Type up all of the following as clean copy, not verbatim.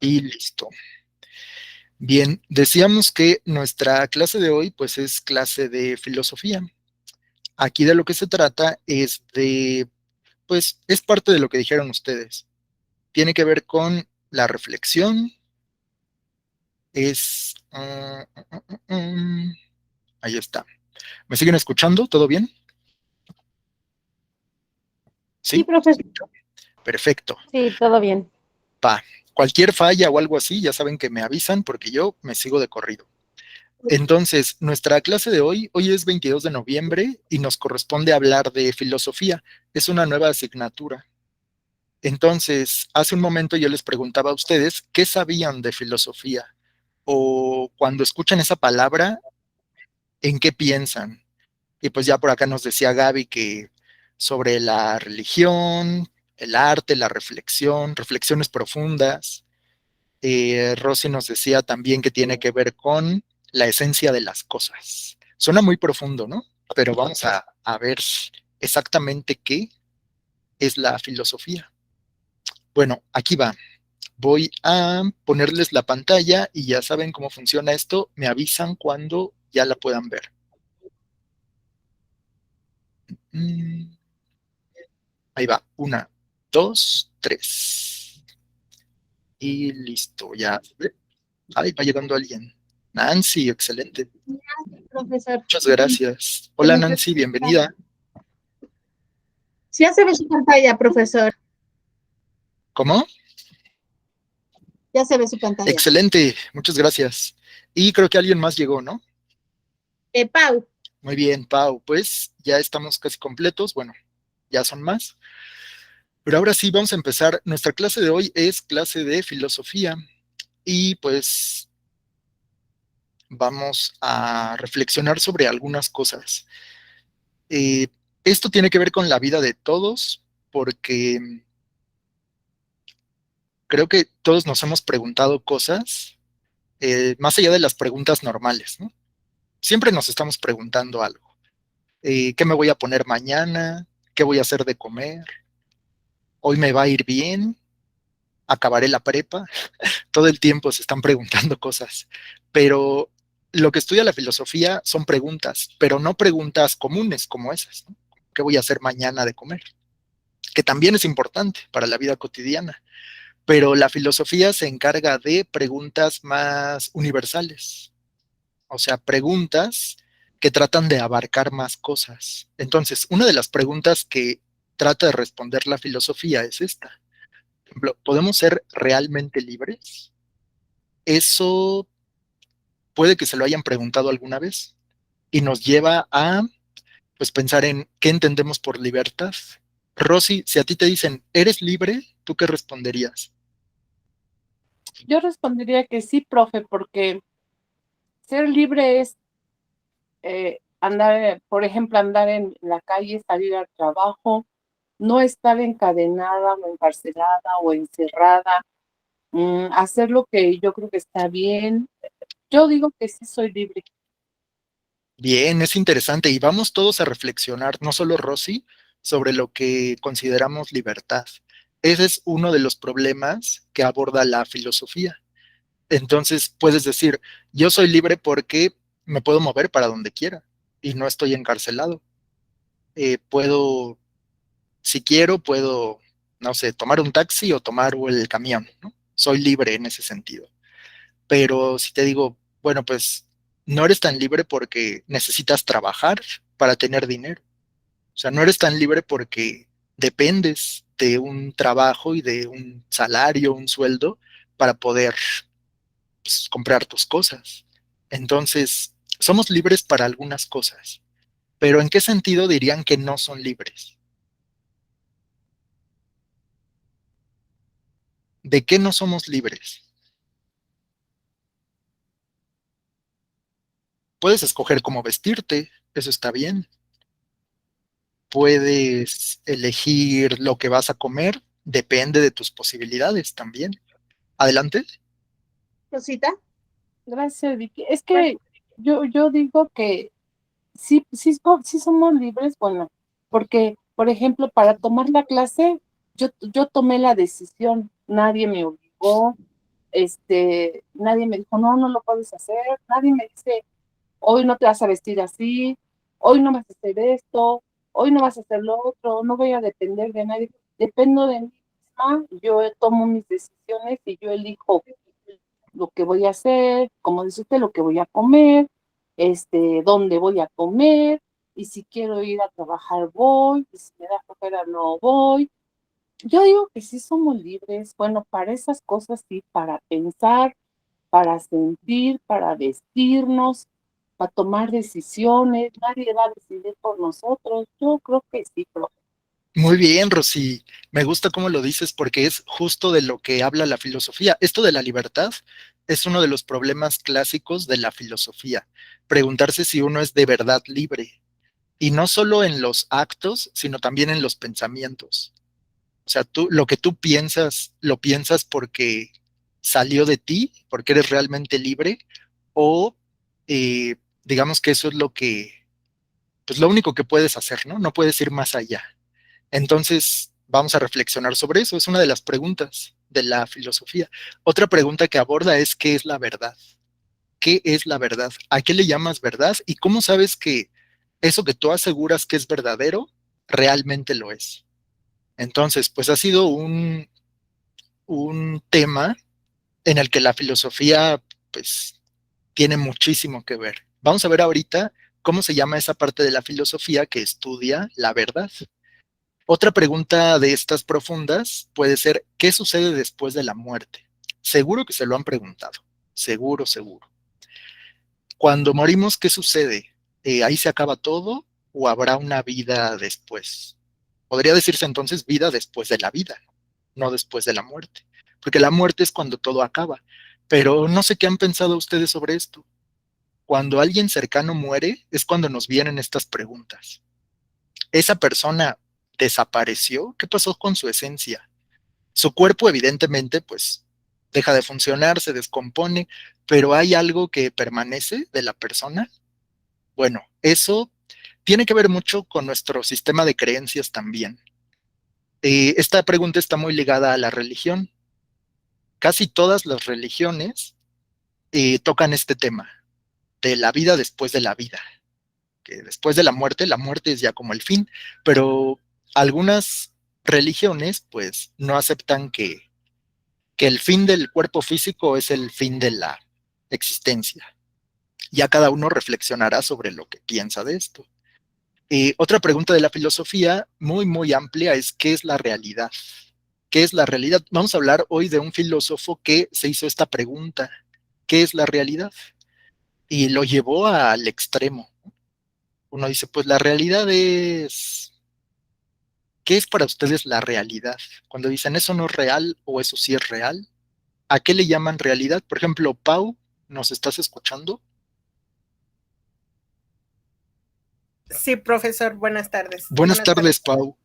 Y listo. Bien, decíamos que nuestra clase de hoy pues es clase de filosofía. Aquí de lo que se trata es de, pues es parte de lo que dijeron ustedes. Tiene que ver con la reflexión, es... ahí está. ¿Me siguen escuchando? ¿Todo bien? Sí, ¿Sí? profesor. Perfecto. Sí, todo bien. Pa. Cualquier falla o algo así, ya saben que me avisan porque yo me sigo de corrido. Entonces, nuestra clase de hoy es 22 de noviembre y nos corresponde hablar de filosofía. Es una nueva asignatura. Entonces, hace un momento yo les preguntaba a ustedes qué sabían de filosofía o cuando escuchan esa palabra, ¿en qué piensan? Y pues ya por acá nos decía Gaby que sobre la religión, el arte, la reflexión, reflexiones profundas. Rosy nos decía también que tiene que ver con la esencia de las cosas. Suena muy profundo, ¿no? Pero vamos a ver exactamente qué es la filosofía. Bueno, aquí va. Voy a ponerles la pantalla y ya saben cómo funciona esto. Me avisan cuando ya la puedan ver. Mm, ahí va. Una, dos, tres. Y listo, ya. Ay, va llegando alguien. Nancy, excelente. Profesor. Muchas gracias. Se Hola metió. Nancy, bienvenida. Sí, ya se ve su pantalla, profesor. ¿Cómo? Ya se ve su pantalla. Excelente, muchas gracias. Y creo que alguien más llegó, ¿no? Pau. Muy bien, Pau. Pues ya estamos casi completos. Bueno, ya son más. Pero ahora sí, vamos a empezar. Nuestra clase de hoy es clase de filosofía y pues vamos a reflexionar sobre algunas cosas. Eh, Esto tiene que ver con la vida de todos porque creo que todos nos hemos preguntado cosas más allá de las preguntas normales, ¿no? Siempre nos estamos preguntando algo. ¿Qué me voy a poner mañana? ¿Qué voy a hacer de comer? ¿Hoy me va a ir bien? ¿Acabaré la prepa? Todo el tiempo se están preguntando cosas, pero lo que estudia la filosofía son preguntas, pero no preguntas comunes como esas, ¿no? ¿Qué voy a hacer mañana de comer? Que también es importante para la vida cotidiana, pero la filosofía se encarga de preguntas más universales, o sea, preguntas que tratan de abarcar más cosas. Entonces, una de las preguntas que trata de responder la filosofía es esta. Por ejemplo, ¿podemos ser realmente libres? Eso puede que se lo hayan preguntado alguna vez y nos lleva a pues pensar en qué entendemos por libertad. Rosy, si a ti te dicen, ¿eres libre? ¿Tú qué responderías? Yo respondería que sí, profe, porque ser libre es andar, por ejemplo, andar en la calle, salir al trabajo, no estar encadenada o encarcelada o encerrada, hacer lo que yo creo que está bien. Yo digo que sí soy libre. Bien, es interesante y vamos todos a reflexionar, no solo Rosy, sobre lo que consideramos libertad. Ese es uno de los problemas que aborda la filosofía. Entonces puedes decir, yo soy libre porque me puedo mover para donde quiera y no estoy encarcelado. Puedo, si quiero, puedo, no sé, tomar un taxi o tomar el camión, ¿no? Soy libre en ese sentido. Pero si te digo, bueno, pues no eres tan libre porque necesitas trabajar para tener dinero. O sea, no eres tan libre porque dependes de un trabajo y de un salario, un sueldo para poder pues, comprar tus cosas. Entonces, somos libres para algunas cosas, pero ¿en qué sentido dirían que no son libres? ¿De qué no somos libres? Puedes escoger cómo vestirte, eso está bien. Puedes elegir lo que vas a comer, depende de tus posibilidades también. Adelante. Rosita. Gracias, Vicky. Es que yo digo que sí somos libres, bueno, porque, por ejemplo, para tomar la clase, yo tomé la decisión, nadie me obligó, nadie me dijo, no, no lo puedes hacer, nadie me dice, hoy no te vas a vestir así, hoy no vas a hacer esto, hoy no vas a hacer lo otro, no voy a depender de nadie, dependo de mí misma, yo tomo mis decisiones y yo elijo lo que voy a hacer, como dice usted, lo que voy a comer, dónde voy a comer, y si quiero ir a trabajar voy, y si me da flojera no voy. Yo digo que sí somos libres, bueno, para esas cosas sí, para pensar, para sentir, para vestirnos, para tomar decisiones, nadie va a decidir por nosotros. Yo creo que sí, profe. Muy bien, Rosy. Me gusta cómo lo dices porque es justo de lo que habla la filosofía. Esto de la libertad es uno de los problemas clásicos de la filosofía. Preguntarse si uno es de verdad libre. Y no solo en los actos, sino también en los pensamientos. O sea, lo que tú piensas, lo piensas porque salió de ti, porque eres realmente libre, o eh, digamos que eso es pues lo único que puedes hacer, ¿no? No puedes ir más allá. Entonces, vamos a reflexionar sobre eso. Es una de las preguntas de la filosofía. Otra pregunta que aborda es ¿qué es la verdad? ¿Qué es la verdad? ¿A qué le llamas verdad? ¿Y cómo sabes que eso que tú aseguras que es verdadero realmente lo es? Entonces, pues ha sido un tema en el que la filosofía, pues, tiene muchísimo que ver. Vamos a ver ahorita cómo se llama esa parte de la filosofía que estudia la verdad. Otra pregunta de estas profundas puede ser, ¿qué sucede después de la muerte? Seguro que se lo han preguntado, seguro, seguro. Cuando morimos, ¿qué sucede? ¿Ahí se acaba todo o habrá una vida después? Podría decirse entonces vida después de la vida, no después de la muerte, porque la muerte es cuando todo acaba. Pero no sé qué han pensado ustedes sobre esto. Cuando alguien cercano muere es cuando nos vienen estas preguntas. ¿Esa persona desapareció? ¿Qué pasó con su esencia? Su cuerpo evidentemente pues deja de funcionar, se descompone, pero ¿hay algo que permanece de la persona? Bueno, eso tiene que ver mucho con nuestro sistema de creencias también. Esta pregunta está muy ligada a la religión. Casi todas las religiones tocan este tema de la vida después de la vida, que después de la muerte es ya como el fin, pero algunas religiones pues no aceptan que el fin del cuerpo físico es el fin de la existencia. Ya cada uno reflexionará sobre lo que piensa de esto. Otra pregunta de la filosofía muy, muy amplia es ¿qué es la realidad? ¿Qué es la realidad? Vamos a hablar hoy de un filósofo que se hizo esta pregunta. ¿Qué es la realidad? Y lo llevó al extremo. Uno dice, pues la realidad es... ¿Qué es para ustedes la realidad? Cuando dicen eso no es real o eso sí es real, ¿a qué le llaman realidad? Por ejemplo, Pau, ¿nos estás escuchando? Sí, profesor, buenas tardes. Buenas tardes, Pau.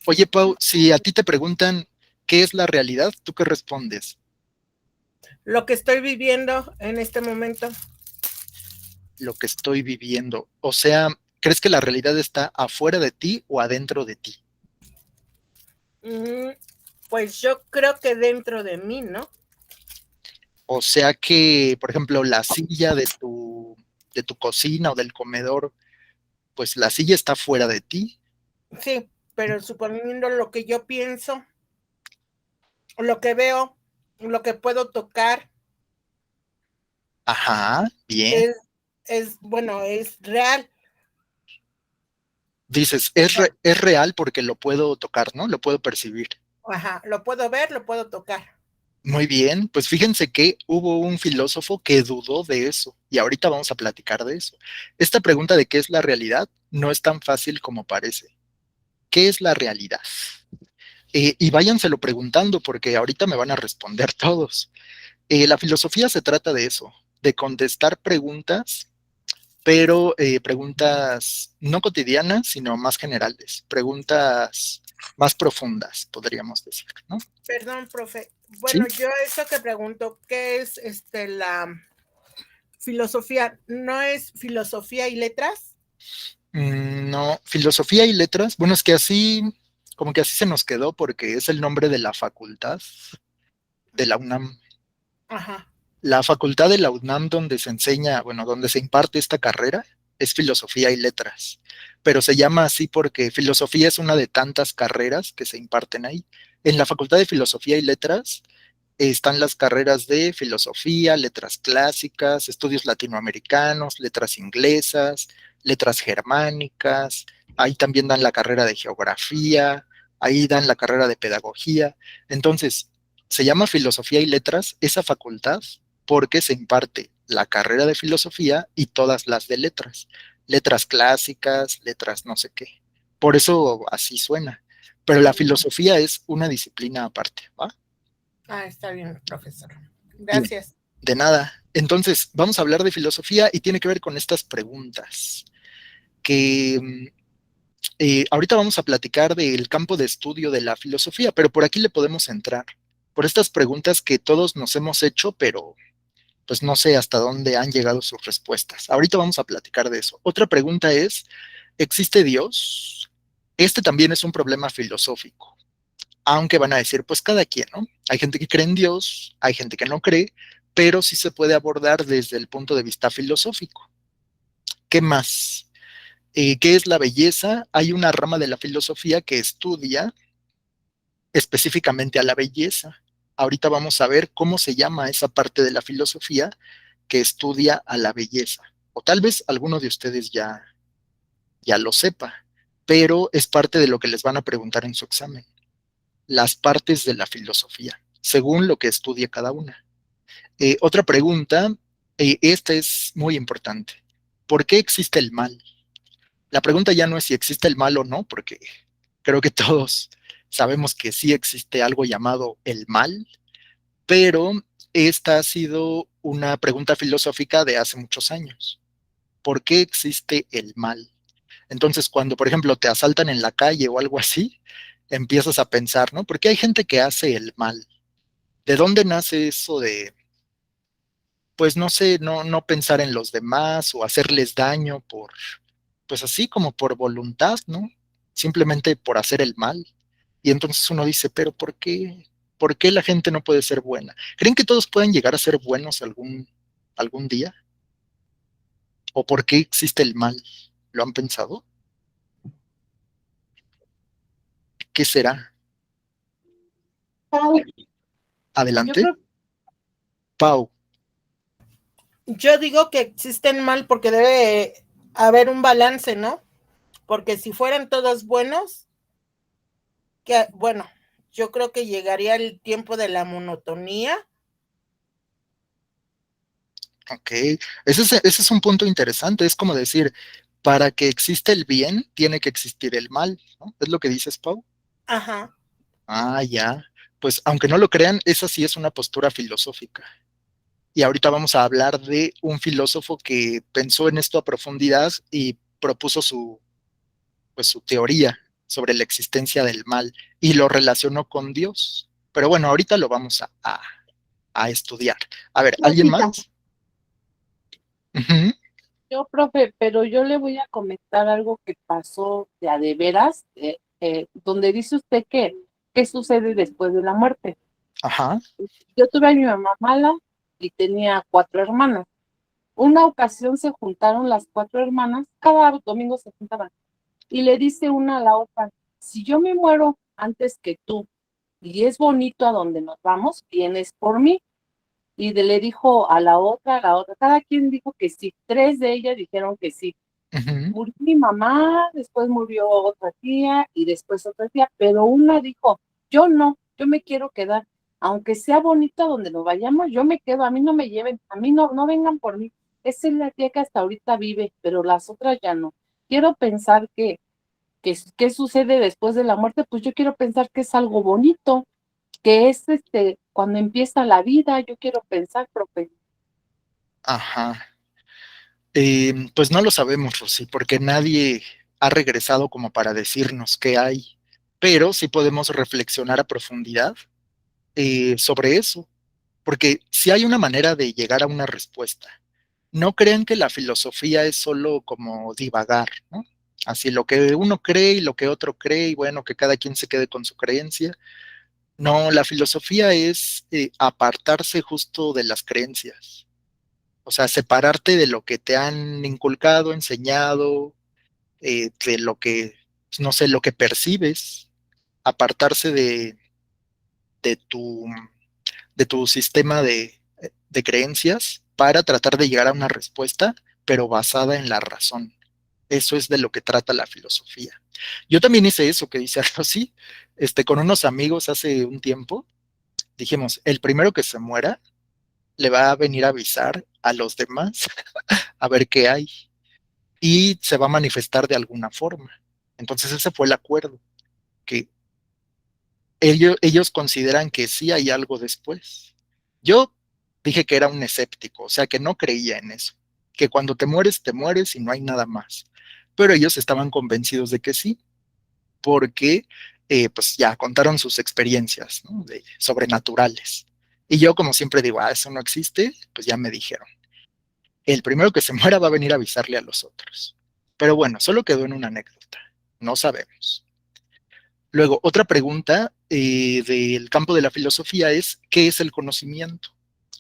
Oye, Pau, si a ti te preguntan qué es la realidad, ¿tú qué respondes? Lo que estoy viviendo en este momento. Lo que estoy viviendo. O sea, ¿crees que la realidad está afuera de ti o adentro de ti? Pues yo creo que dentro de mí, ¿no? O sea que, por ejemplo, la silla de tu cocina o del comedor, pues la silla está fuera de ti. Sí, pero suponiendo lo que yo pienso, lo que veo, lo que puedo tocar, Ajá, bien. bueno, es real. Dices, es real porque lo puedo tocar, ¿no? Lo puedo percibir. Ajá, lo puedo ver, lo puedo tocar. Muy bien, pues fíjense que hubo un filósofo que dudó de eso y ahorita vamos a platicar de eso. Esta pregunta de qué es la realidad no es tan fácil como parece. ¿Qué es la realidad? Y váyanselo preguntando porque ahorita me van a responder todos. La filosofía se trata de eso, de contestar preguntas, pero preguntas no cotidianas, sino más generales, preguntas más profundas, podríamos decir, ¿no? Perdón, profe. ¿Sí? Bueno, yo eso que pregunto, ¿qué es la filosofía? ¿No es filosofía y letras? No, filosofía y letras, bueno, es que así, como que así se nos quedó porque es el nombre de la facultad de la UNAM. Ajá. La facultad de la UNAM donde se enseña, bueno, donde se imparte esta carrera es Filosofía y Letras, pero se llama así porque filosofía es una de tantas carreras que se imparten ahí. En la Facultad de Filosofía y Letras están las carreras de filosofía, letras clásicas, estudios latinoamericanos, letras inglesas, letras germánicas, ahí también dan la carrera de geografía, ahí dan la carrera de pedagogía. Entonces, se llama filosofía y letras esa facultad porque se imparte la carrera de filosofía y todas las de letras, letras clásicas, letras no sé qué. Por eso así suena. Pero la filosofía es una disciplina aparte, ¿va? Ah, está bien, profesor. Bien, Gracias. de nada. Entonces, vamos a hablar de filosofía y tiene que ver con estas preguntas, que ahorita vamos a platicar del campo de estudio de la filosofía, pero por aquí le podemos entrar, por estas preguntas que todos nos hemos hecho, pero pues no sé hasta dónde han llegado sus respuestas. Ahorita vamos a platicar de eso. Otra pregunta es, ¿existe Dios? Este también es un problema filosófico, aunque van a decir, pues cada quien, ¿no? Hay gente que cree en Dios, hay gente que no cree, pero sí se puede abordar desde el punto de vista filosófico. ¿Qué más? ¿Qué es la belleza? Hay una rama de la filosofía que estudia específicamente a la belleza. Ahorita vamos a ver cómo se llama esa parte de la filosofía que estudia a la belleza. O tal vez alguno de ustedes ya lo sepa, pero es parte de lo que les van a preguntar en su examen. Las partes de la filosofía, según lo que estudie cada una. Otra pregunta, esta es muy importante. ¿Por qué existe el mal? La pregunta ya no es si existe el mal o no, porque creo que todos sabemos que sí existe algo llamado el mal, pero esta ha sido una pregunta filosófica de hace muchos años. ¿Por qué existe el mal? Entonces, cuando, por ejemplo, te asaltan en la calle o algo así, empiezas a pensar, ¿no? ¿Por qué hay gente que hace el mal? ¿De dónde nace eso de, pues no sé, no pensar en los demás o hacerles daño por, pues así como por voluntad, ¿no? Simplemente por hacer el mal. Y entonces uno dice, pero ¿por qué? ¿Por qué la gente no puede ser buena? ¿Creen que todos pueden llegar a ser buenos algún día? ¿O por qué existe el mal? ¿Lo han pensado? ¿Qué será? Pau, Yo Adelante. creo, Pau. Yo digo que existen mal porque debe haber un balance, ¿no? Porque si fueran todos buenos, que bueno, yo creo que llegaría el tiempo de la monotonía. Ok. Ese es un punto interesante. Es como decir, para que exista el bien, tiene que existir el mal, ¿no? ¿Es lo que dices, Pau? Ajá. Ah, ya. Pues aunque no lo crean, esa sí es una postura filosófica. Y ahorita vamos a hablar de un filósofo que pensó en esto a profundidad y propuso pues, su teoría sobre la existencia del mal y lo relacionó con Dios. Pero bueno, ahorita lo vamos a estudiar. A ver, ¿alguien Rosita, más? Ujú. profe, pero yo le voy a comentar algo que pasó de veras, donde dice usted que qué sucede después de la muerte. Ajá. Yo tuve a mi mamá mala y tenía 4 hermanas. Una ocasión se juntaron las 4 hermanas, cada domingo se juntaban, y le dice una a la otra, si yo me muero antes que tú y es bonito a donde nos vamos, vienes por mí. Y le dijo a la otra, cada quien dijo que sí, 3 de ellas dijeron que sí. Ujú. Murió mi mamá, después murió otra tía y después otra tía, pero una dijo, yo no, yo me quiero quedar, aunque sea bonito donde nos vayamos, yo me quedo, a mí no me lleven, a mí no vengan por mí. Esa es la tía que hasta ahorita vive, pero las otras ya no. Quiero pensar que qué sucede después de la muerte, pues yo quiero pensar que es algo bonito, que es cuando empieza la vida, yo quiero pensar, profe. Ajá. Pues no lo sabemos, Rosy, porque nadie ha regresado como para decirnos qué hay, pero sí podemos reflexionar a profundidad sobre eso, porque si hay una manera de llegar a una respuesta. No crean que la filosofía es solo como divagar, ¿no? Así lo que uno cree y lo que otro cree, y bueno, que cada quien se quede con su creencia. No, la filosofía es apartarse justo de las creencias. O sea, separarte de lo que te han inculcado, enseñado, de lo que, no sé, lo que percibes, apartarse de tu, de tu sistema de creencias para tratar de llegar a una respuesta, pero basada en la razón. Eso es de lo que trata la filosofía. Yo también hice eso que dice Rosy, con unos amigos hace un tiempo. Dijimos, el primero que se muera le va a venir a avisar a los demás a ver qué hay y se va a manifestar de alguna forma. Entonces ese fue el acuerdo, que ellos consideran que sí hay algo después. Yo dije que era un escéptico, o sea, que no creía en eso, que cuando te mueres y no hay nada más. Pero ellos estaban convencidos de que sí, porque pues ya contaron sus experiencias, ¿no? Sobrenaturales. Y yo, como siempre digo, eso no existe, pues ya me dijeron. El primero que se muera va a venir a avisarle a los otros. Pero bueno, solo quedó en una anécdota. No sabemos. Luego, otra pregunta del campo de la filosofía es, ¿qué es el conocimiento?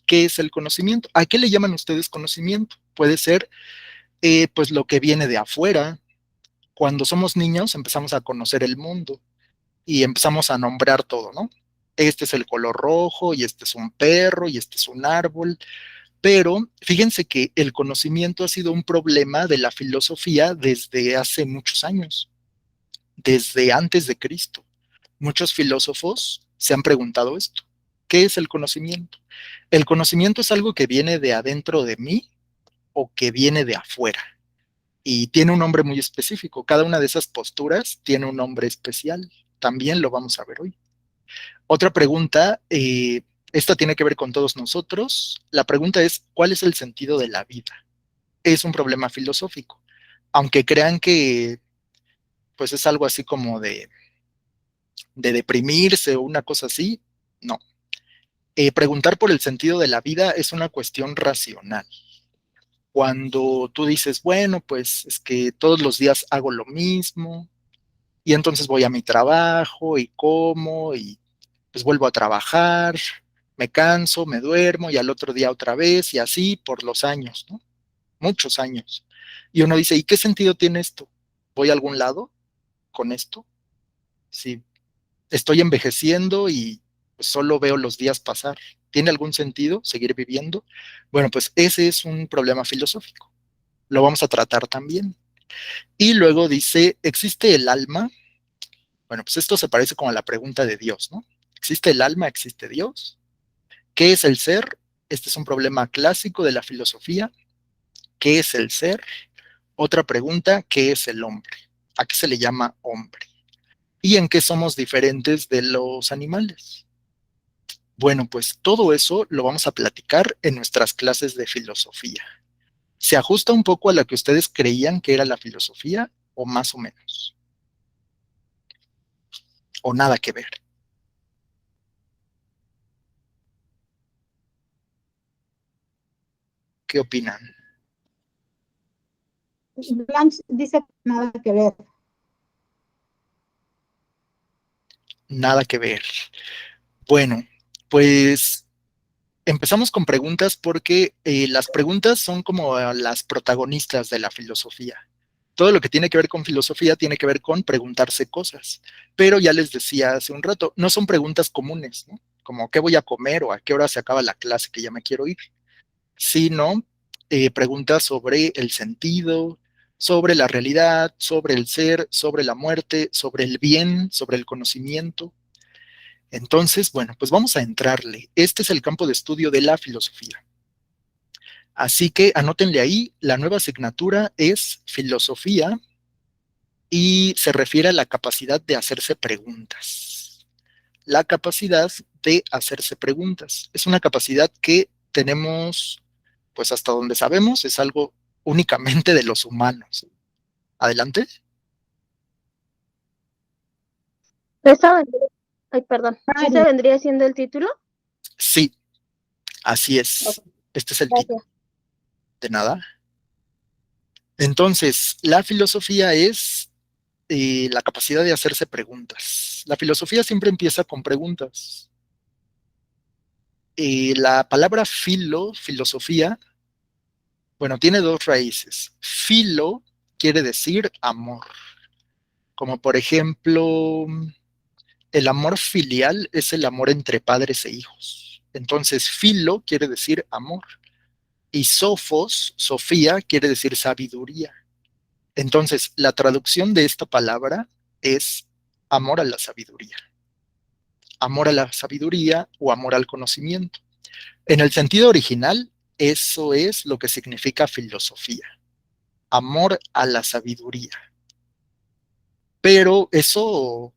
¿Qué es el conocimiento? ¿A qué le llaman ustedes conocimiento? Puede ser, pues, lo que viene de afuera. Cuando somos niños empezamos a conocer el mundo y empezamos a nombrar todo, ¿no? Este es el color rojo y este es un perro y este es un árbol. Pero fíjense que el conocimiento ha sido un problema de la filosofía desde hace muchos años, desde antes de Cristo. Muchos filósofos se han preguntado esto. ¿Qué es el conocimiento? ¿El conocimiento es algo que viene de adentro de mí o que viene de afuera? Y tiene un nombre muy específico. Cada una de esas posturas tiene un nombre especial. También lo vamos a ver hoy. Otra pregunta, esta tiene que ver con todos nosotros. La pregunta es, ¿cuál es el sentido de la vida? Es un problema filosófico. Aunque crean que pues es algo así como de deprimirse o una cosa así, no. Preguntar por el sentido de la vida es una cuestión racional. Cuando tú dices, bueno, pues es que todos los días hago lo mismo y entonces voy a mi trabajo y como y pues vuelvo a trabajar, me canso, me duermo y al otro día otra vez y así por los años, ¿no? Muchos años. Y uno dice, ¿y qué sentido tiene esto? ¿Voy a algún lado con esto? Sí, estoy envejeciendo y pues, solo veo los días pasar. ¿Tiene algún sentido seguir viviendo? Bueno, pues ese es un problema filosófico. Lo vamos a tratar también. Y luego dice, ¿existe el alma? Bueno, pues esto se parece como a la pregunta de Dios, ¿no? ¿Existe el alma? ¿Existe Dios? ¿Qué es el ser? Este es un problema clásico de la filosofía. ¿Qué es el ser? Otra pregunta, ¿qué es el hombre? ¿A qué se le llama hombre? ¿Y en qué somos diferentes de los animales? Bueno, pues todo eso lo vamos a platicar en nuestras clases de filosofía. ¿Se ajusta un poco a la que ustedes creían que era la filosofía o más o menos? ¿O nada que ver? ¿Qué opinan? Blanche dice que nada que ver. Nada que ver. Bueno, pues empezamos con preguntas porque las preguntas son como las protagonistas de la filosofía. Todo lo que tiene que ver con filosofía tiene que ver con preguntarse cosas. Pero ya les decía hace un rato, no son preguntas comunes, ¿no? Como qué voy a comer o a qué hora se acaba la clase que ya me quiero ir, sino preguntas sobre el sentido, sobre la realidad, sobre el ser, sobre la muerte, sobre el bien, sobre el conocimiento. Entonces, bueno, pues vamos a entrarle. Este es el campo de estudio de la filosofía. Así que anótenle ahí, la nueva asignatura es filosofía y se refiere a la capacidad de hacerse preguntas. La capacidad de hacerse preguntas. Es una capacidad que tenemos, pues hasta donde sabemos, es algo únicamente de los humanos. Adelante. Esa vendría, ay, perdón, ¿sí se Ari, vendría siendo el título? Sí, así Ok, es. Este es el título. gracias. De nada. Entonces, la filosofía es la capacidad de hacerse preguntas. La filosofía siempre empieza con preguntas. La palabra filosofía, bueno, tiene dos raíces. Filo quiere decir amor, como por ejemplo, el amor filial es el amor entre padres e hijos. Entonces, filo quiere decir amor. Y sofos, Sofía, quiere decir sabiduría. Entonces, la traducción de esta palabra es amor a la sabiduría. Amor a la sabiduría o amor al conocimiento. En el sentido original, eso es lo que significa filosofía. Amor a la sabiduría. Pero eso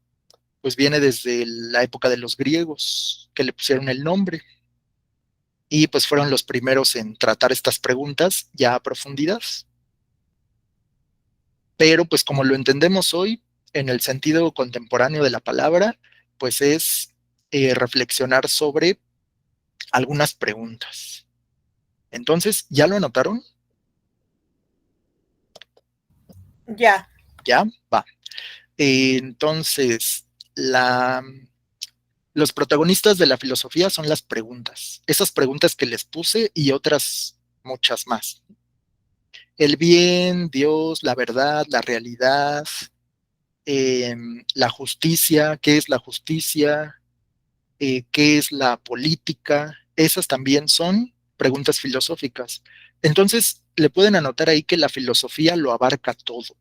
pues viene desde la época de los griegos, que le pusieron el nombre, y pues fueron los primeros en tratar estas preguntas ya a profundidad. Pero pues como lo entendemos hoy, en el sentido contemporáneo de la palabra, pues es reflexionar sobre algunas preguntas. Entonces, ¿ya lo anotaron? Ya. ¿Ya? Va. Entonces, los protagonistas de la filosofía son las preguntas. Esas preguntas que les puse y otras muchas más. El bien, Dios, la verdad, la realidad, la justicia, ¿qué es la justicia? ¿Qué es la política? Esas también son preguntas filosóficas. Entonces, le pueden anotar ahí que la filosofía lo abarca todo,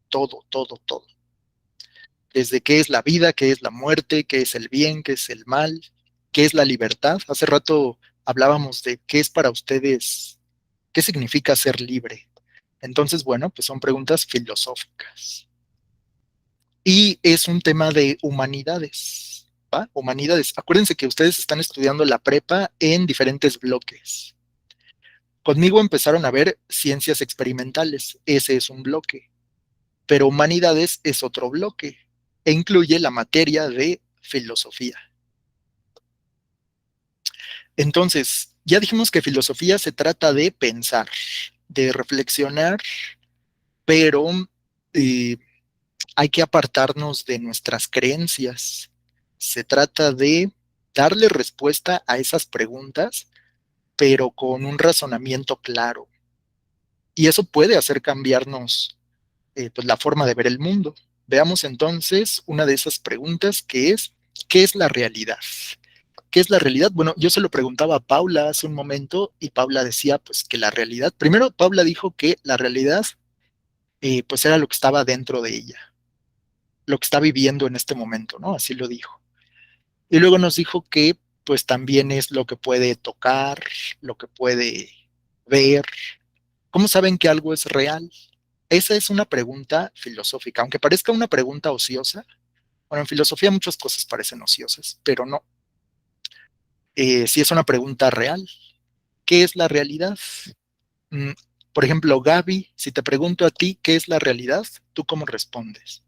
todo, todo, todo. Desde qué es la vida, qué es la muerte, qué es el bien, qué es el mal, qué es la libertad. Hace rato hablábamos de qué es para ustedes, qué significa ser libre. Entonces, bueno, pues son preguntas filosóficas. Y es un tema de humanidades, ¿va? Humanidades. Acuérdense que ustedes están estudiando la prepa en diferentes bloques. Conmigo empezaron a ver ciencias experimentales, ese es un bloque, pero humanidades es otro bloque e incluye la materia de filosofía. Entonces, ya dijimos que filosofía se trata de pensar, de reflexionar, pero eh, hay que apartarnos de nuestras creencias. Se trata de darle respuesta a esas preguntas, pero con un razonamiento claro. Y eso puede hacer cambiarnos pues, la forma de ver el mundo. Veamos entonces una de esas preguntas que es, ¿qué es la realidad? ¿Qué es la realidad? Bueno, yo se lo preguntaba a Paula hace un momento y Paula decía pues que la realidad, primero Paula dijo que la realidad pues era lo que estaba dentro de ella, lo que está viviendo en este momento, ¿no? Así lo dijo. Y luego nos dijo que pues también es lo que puede tocar, lo que puede ver. ¿Cómo saben que algo es real? Esa es una pregunta filosófica, aunque parezca una pregunta ociosa. Bueno, en filosofía muchas cosas parecen ociosas, pero no. Sí es una pregunta real. ¿Qué es la realidad? Mm, por ejemplo, Gaby, si te pregunto a ti qué es la realidad, ¿tú cómo respondes?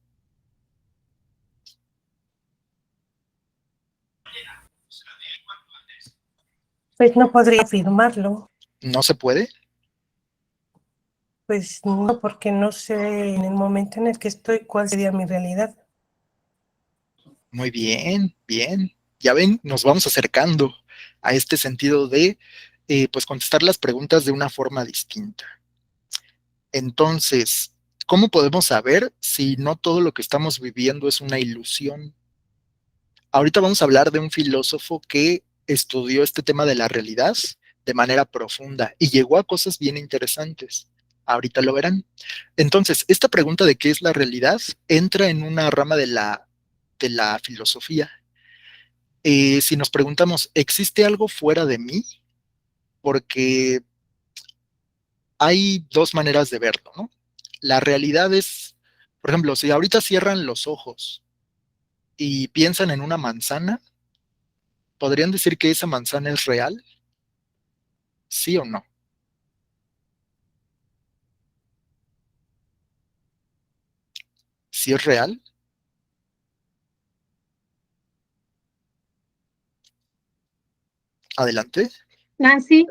Pues no podría afirmarlo, ¿No se puede? pues no, porque no sé en el momento en el que estoy cuál sería mi realidad. Muy bien, bien. Ya ven, nos vamos acercando a este sentido de, pues, contestar las preguntas de una forma distinta. Entonces, ¿cómo podemos saber si no todo lo que estamos viviendo es una ilusión? Ahorita vamos a hablar de un filósofo que estudió este tema de la realidad de manera profunda y llegó a cosas bien interesantes. Ahorita lo verán. Entonces, esta pregunta de qué es la realidad entra en una rama de la filosofía. Si nos preguntamos, ¿existe algo fuera de mí? Porque hay dos maneras de verlo, ¿no? La realidad es, por ejemplo, si ahorita cierran los ojos y piensan en una manzana, ¿podrían decir que esa manzana es real? ¿Sí o no? ¿Sí es real? Adelante. Nancy,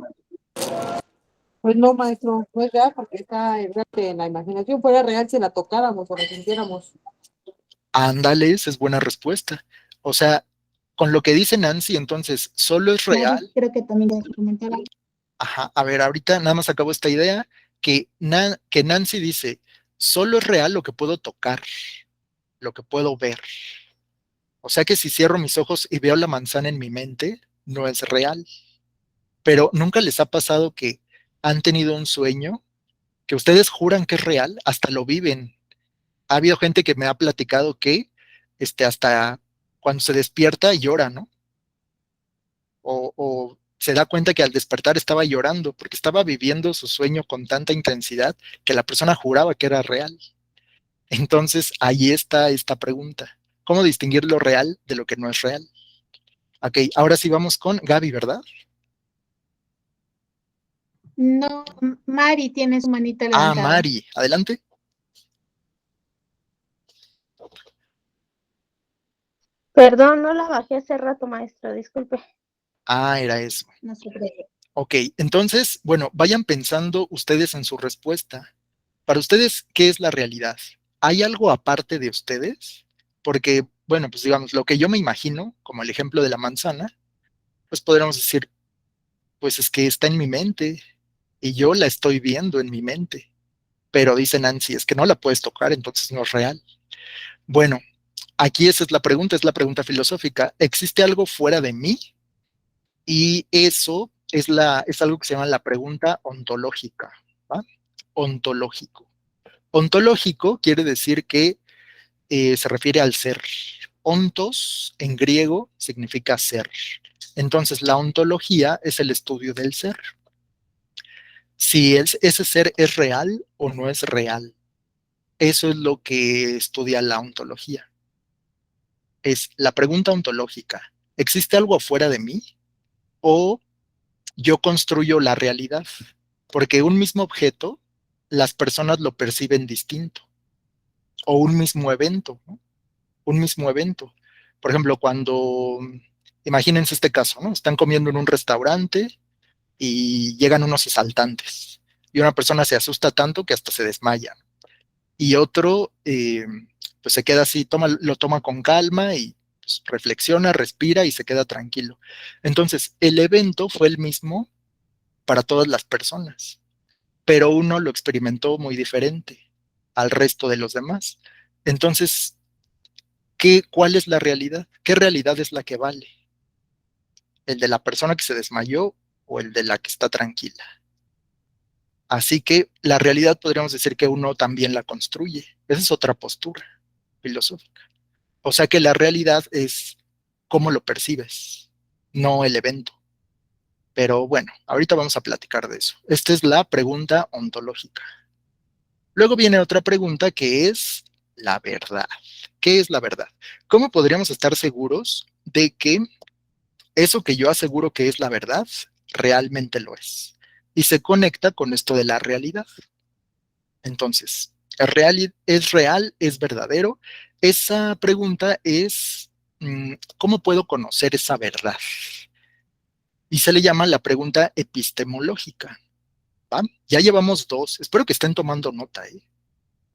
Pues no, maestro, no es real porque está en la imaginación. Fuera real si la tocáramos o la sintiéramos. Ándale, esa es buena respuesta. O sea, con lo que dice Nancy, entonces, solo es Mari, real. creo que también debes comentar algo. Ajá, a ver, ahorita nada más acabo esta idea que Nancy dice, solo es real lo que puedo tocar, lo que puedo ver. O sea que si cierro mis ojos y veo la manzana en mi mente, no es real. Pero ¿nunca les ha pasado que han tenido un sueño que ustedes juran que es real, hasta lo viven? Ha habido gente que me ha platicado que hasta cuando se despierta llora, ¿no? O se da cuenta que al despertar estaba llorando porque estaba viviendo su sueño con tanta intensidad que la persona juraba que era real. Entonces, ahí está esta pregunta. ¿Cómo distinguir lo real de lo que no es real? Ok, ahora sí vamos con Gaby, ¿verdad? No, Mari tiene su manita Ah, levantada. Mari, adelante. Perdón, no la bajé hace rato, maestro, disculpe. Ah, era eso. No se preocupe. Ok, entonces, bueno, vayan pensando ustedes en su respuesta. Para ustedes, ¿qué es la realidad? ¿Hay algo aparte de ustedes? Porque, bueno, pues digamos, lo que yo me imagino, como el ejemplo de la manzana, pues podríamos decir, pues es que está en mi mente y yo la estoy viendo en mi mente. Pero dice Nancy, es que no la puedes tocar, entonces no es real. Bueno, aquí esa es la pregunta filosófica. ¿Existe algo fuera de mí? Y eso es algo que se llama la pregunta ontológica, ¿va? Ontológico. Ontológico quiere decir que se refiere al ser. Ontos en griego significa ser. Entonces la ontología es el estudio del ser. Si ese ser es real o no es real. Eso es lo que estudia la ontología. Es la pregunta ontológica. ¿Existe algo afuera de mí? ¿O yo construyo la realidad? Porque un mismo objeto, las personas lo perciben distinto. O un mismo evento, ¿no? Un mismo evento. Por ejemplo, imagínense este caso, ¿no? Están comiendo en un restaurante y llegan unos asaltantes. Y una persona se asusta tanto que hasta se desmaya. Y otro, pues se queda así, lo toma con calma y pues, reflexiona, respira y se queda tranquilo. Entonces, el evento fue el mismo para todas las personas, pero uno lo experimentó muy diferente al resto de los demás. Entonces, ¿cuál es la realidad? ¿Qué realidad es la que vale? ¿El de la persona que se desmayó o el de la que está tranquila? Así que la realidad podríamos decir que uno también la construye. Esa es otra postura filosófica. O sea que la realidad es cómo lo percibes, no el evento. Pero bueno, ahorita vamos a platicar de eso. Esta es la pregunta ontológica. Luego viene otra pregunta que es la verdad. ¿Qué es la verdad? ¿Cómo podríamos estar seguros de que eso que yo aseguro que es la verdad realmente lo es? Y se conecta con esto de la realidad. Entonces, ¿es real? ¿Es verdadero? Esa pregunta es, ¿cómo puedo conocer esa verdad? Y se le llama la pregunta epistemológica. ¿Va? Ya llevamos dos. Espero que estén tomando nota, ¿eh?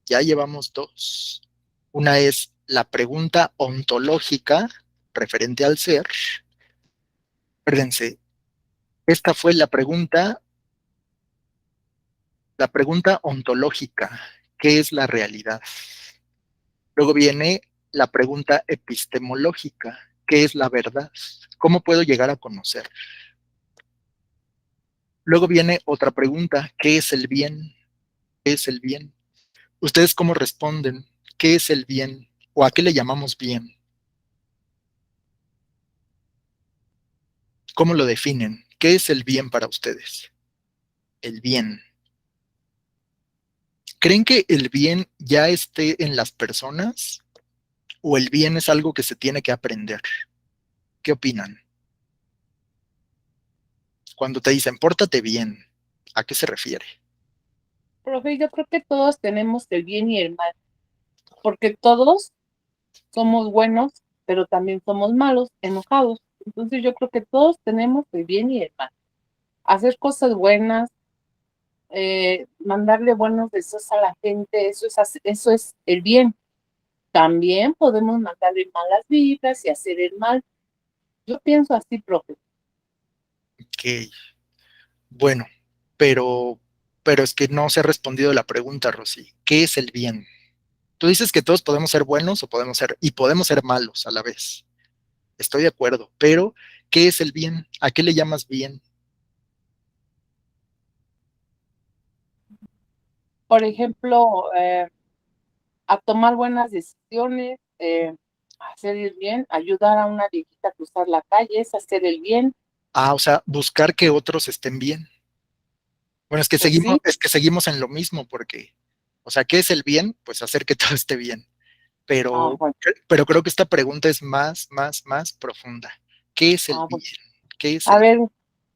Ya llevamos dos. Una es la pregunta ontológica referente al ser. Acuérdense, esta fue la pregunta ontológica. ¿Qué es la realidad? Luego viene la pregunta epistemológica. ¿Qué es la verdad? ¿Cómo puedo llegar a conocer? Luego viene otra pregunta. ¿Qué es el bien? ¿Qué es el bien? ¿Ustedes cómo responden? ¿Qué es el bien? ¿O a qué le llamamos bien? ¿Cómo lo definen? ¿Qué es el bien para ustedes? El bien. ¿Creen que el bien ya esté en las personas o el bien es algo que se tiene que aprender? ¿Qué opinan? Cuando te dicen, pórtate bien, ¿a qué se refiere? Profe, yo creo que todos tenemos el bien y el mal, porque todos somos buenos, pero también somos malos, enojados. Entonces yo creo que todos tenemos el bien y el mal. Hacer cosas buenas, mandarle buenos deseos a la gente, eso es el bien. También podemos mandarle malas vibras y hacer el mal. Yo pienso así, profe. Ok, bueno, pero es que no se ha respondido la pregunta, Rosy. ¿Qué es el bien? Tú dices que todos podemos ser buenos o podemos ser malos a la vez. Estoy de acuerdo, pero ¿qué es el bien? ¿A qué le llamas bien? Por ejemplo, a tomar buenas decisiones, hacer el bien, ayudar a una viejita a cruzar la calle, es hacer el bien. Ah, o sea, buscar que otros estén bien. Bueno, Pues sí, es que seguimos en lo mismo porque, o sea, ¿qué es el bien? Pues hacer que todo esté bien. bueno, Pero creo que esta pregunta es más profunda. ¿Qué es el bueno. bien? ¿Qué es A el ver,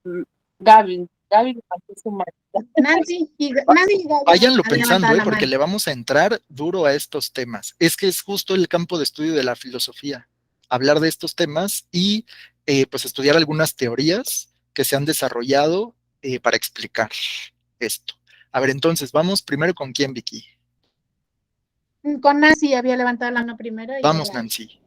mm, Gaby levantó su mano. Nancy y Gaby Váyanlo han pensando, levantado la porque mano. le vamos a entrar duro a estos temas. Es que es justo el campo de estudio de la filosofía, hablar de estos temas y pues estudiar algunas teorías que se han desarrollado para explicar esto. A ver, entonces, vamos primero con quién, Vicky. Con Nancy había levantado la mano primero y luego Vamos, Gaby. Nancy.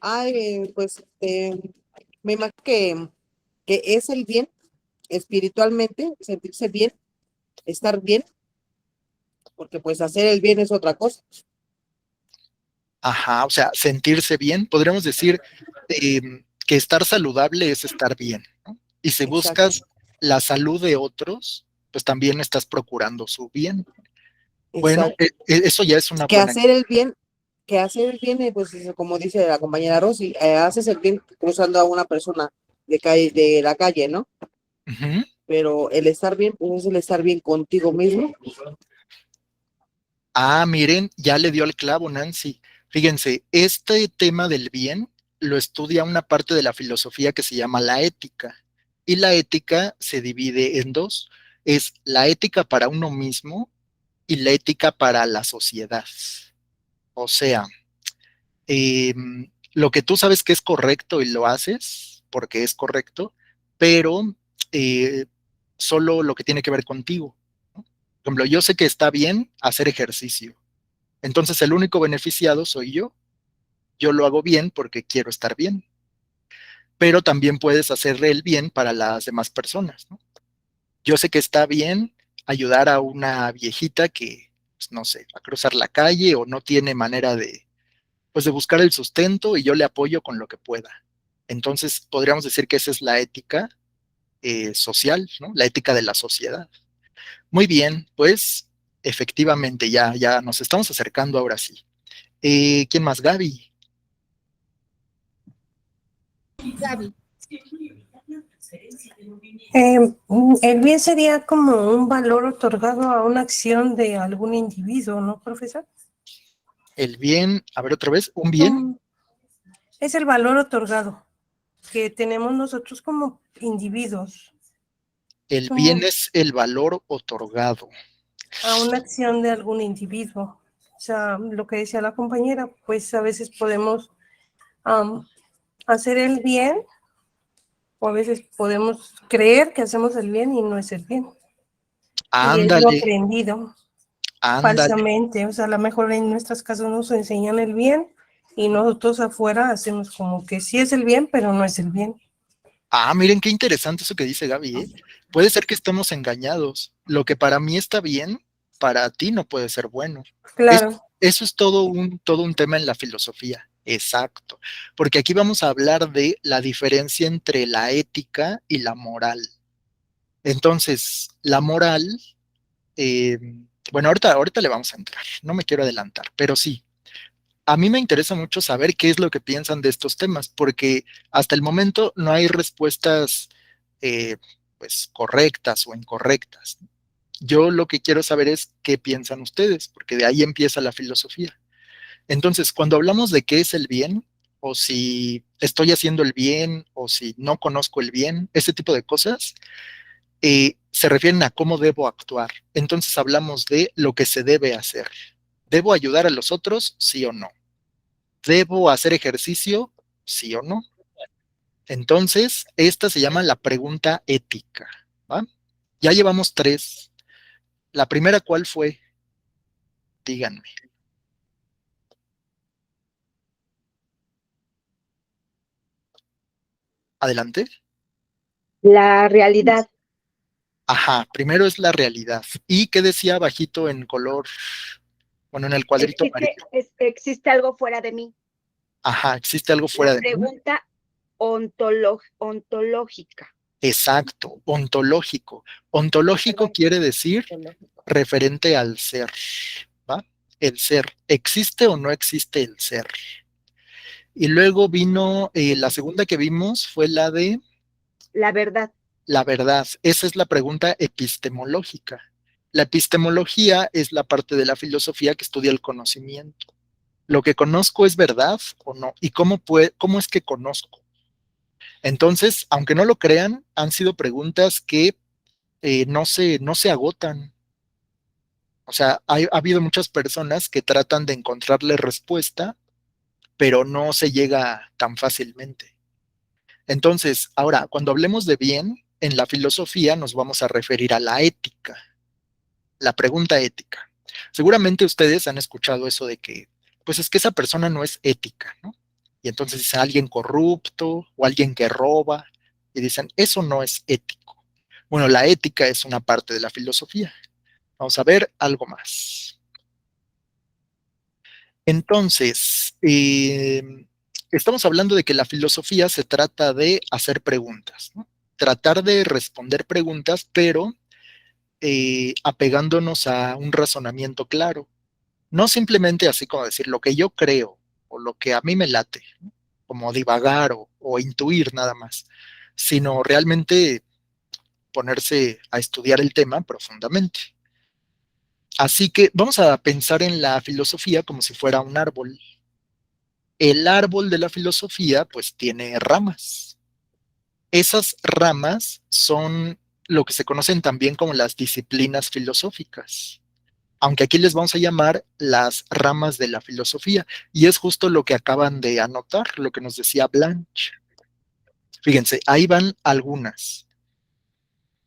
Ay, pues me imagino que es el bien espiritualmente, sentirse bien, estar bien, porque pues hacer el bien es otra cosa. Ajá, o sea, sentirse bien. Podríamos decir que estar saludable es estar bien, ¿no? Y si Exacto, buscas la salud de otros, pues también estás procurando su bien. Bueno, exacto. eso ya es una Que buena. hacer el bien, que hacer el bien, pues como dice la compañera Rosy, haces el bien cruzando a una persona de la calle, ¿no? Ujú. Pero el estar bien, pues es el estar bien contigo mismo. Ah, miren, ya le dio al clavo, Nancy. Fíjense, este tema del bien lo estudia una parte de la filosofía que se llama la ética. Y la ética se divide en dos. Es la ética para uno mismo y la ética para la sociedad. O sea, eh, lo que tú sabes que es correcto y lo haces porque es correcto, pero eh, solo lo que tiene que ver contigo, ¿no? Por ejemplo, yo sé que está bien hacer ejercicio, entonces el único beneficiado soy yo. Yo lo hago bien porque quiero estar bien, pero también puedes hacerle el bien para las demás personas, ¿no? Yo sé que está bien ayudar a una viejita que, pues, no sé, va a cruzar la calle o no tiene manera de, pues, de buscar el sustento y yo le apoyo con lo que pueda. Entonces, podríamos decir que esa es la ética social, ¿no? La ética de la sociedad. Muy bien, pues efectivamente ya nos estamos acercando ahora sí. ¿Quién más? Gaby. Gaby. El bien sería como un valor otorgado a una acción de algún individuo, ¿no, profesor? El bien, a ver otra vez, un bien. Mm, Es el valor otorgado que tenemos nosotros como individuos. El bien Como es el valor otorgado. a una acción de algún individuo. O sea, lo que decía la compañera, pues a veces podemos um, hacer el bien o a veces podemos creer que hacemos el bien y no es el bien. Y es lo Ándale, aprendido ándale. falsamente. O sea, a lo mejor en nuestras casas nos enseñan el bien y nosotros afuera hacemos como que sí es el bien, pero no es el bien. Ah, miren qué interesante eso que dice Gaby, ¿eh? Puede ser que estemos engañados. Lo que para mí está bien, para ti no puede ser bueno. Es- Claro, Eso es todo un tema en la filosofía. Exacto. Porque aquí vamos a hablar de la diferencia entre la ética y la moral. Entonces, la moral, eh, bueno, ahorita le vamos a entrar. No me quiero adelantar, pero sí. A mí me interesa mucho saber qué es lo que piensan de estos temas, porque hasta el momento no hay respuestas eh, pues correctas o incorrectas. Yo lo que quiero saber es qué piensan ustedes, porque de ahí empieza la filosofía. Entonces, cuando hablamos de qué es el bien, o si estoy haciendo el bien, o si no conozco el bien, ese tipo de cosas, se refieren a cómo debo actuar. Entonces hablamos de lo que se debe hacer. ¿Debo ayudar a los otros? Sí o no. ¿Debo hacer ejercicio? Sí o no. Entonces, esta se llama la pregunta ética, ¿va? Ya llevamos 3. La primera, ¿cuál fue? Díganme. Adelante. La realidad. Ajá, primero es la realidad. ¿Y qué decía bajito en color, bueno, en el cuadrito amarillo? Existe algo fuera de mí. Ajá, existe algo fuera La de mí. pregunta ontológica. Exacto, ontológico. Ontológico quiere decir referente al ser, ¿va? El ser. ¿Existe o no existe el ser? Y luego vino, la segunda que vimos fue la de La verdad. la verdad. Esa es la pregunta epistemológica. La epistemología es la parte de la filosofía que estudia el conocimiento. ¿Lo que conozco es verdad o no? ¿Y cómo es que conozco? Entonces, aunque no lo crean, han sido preguntas que no se agotan. O sea, ha habido muchas personas que tratan de encontrarle respuesta, pero no se llega tan fácilmente. Entonces, ahora, cuando hablemos de bien, en la filosofía nos vamos a referir a la ética, la pregunta ética. Seguramente ustedes han escuchado eso de que, pues es que esa persona no es ética, ¿no? Y entonces dice alguien corrupto o alguien que roba, y dicen, eso no es ético. Bueno, la ética es una parte de la filosofía. Vamos a ver algo más. Entonces, estamos hablando de que la filosofía se trata de hacer preguntas, ¿no? Tratar de responder preguntas, pero apegándonos a un razonamiento claro. No simplemente así como decir lo que yo creo o lo que a mí me late, ¿no? Como divagar o intuir nada más, sino realmente ponerse a estudiar el tema profundamente. Así que vamos a pensar en la filosofía como si fuera un árbol. El árbol de la filosofía pues tiene ramas. Esas ramas son lo que se conocen también como las disciplinas filosóficas, aunque aquí les vamos a llamar las ramas de la filosofía, y es justo lo que acaban de anotar, lo que nos decía Blanche. Fíjense, ahí van algunas.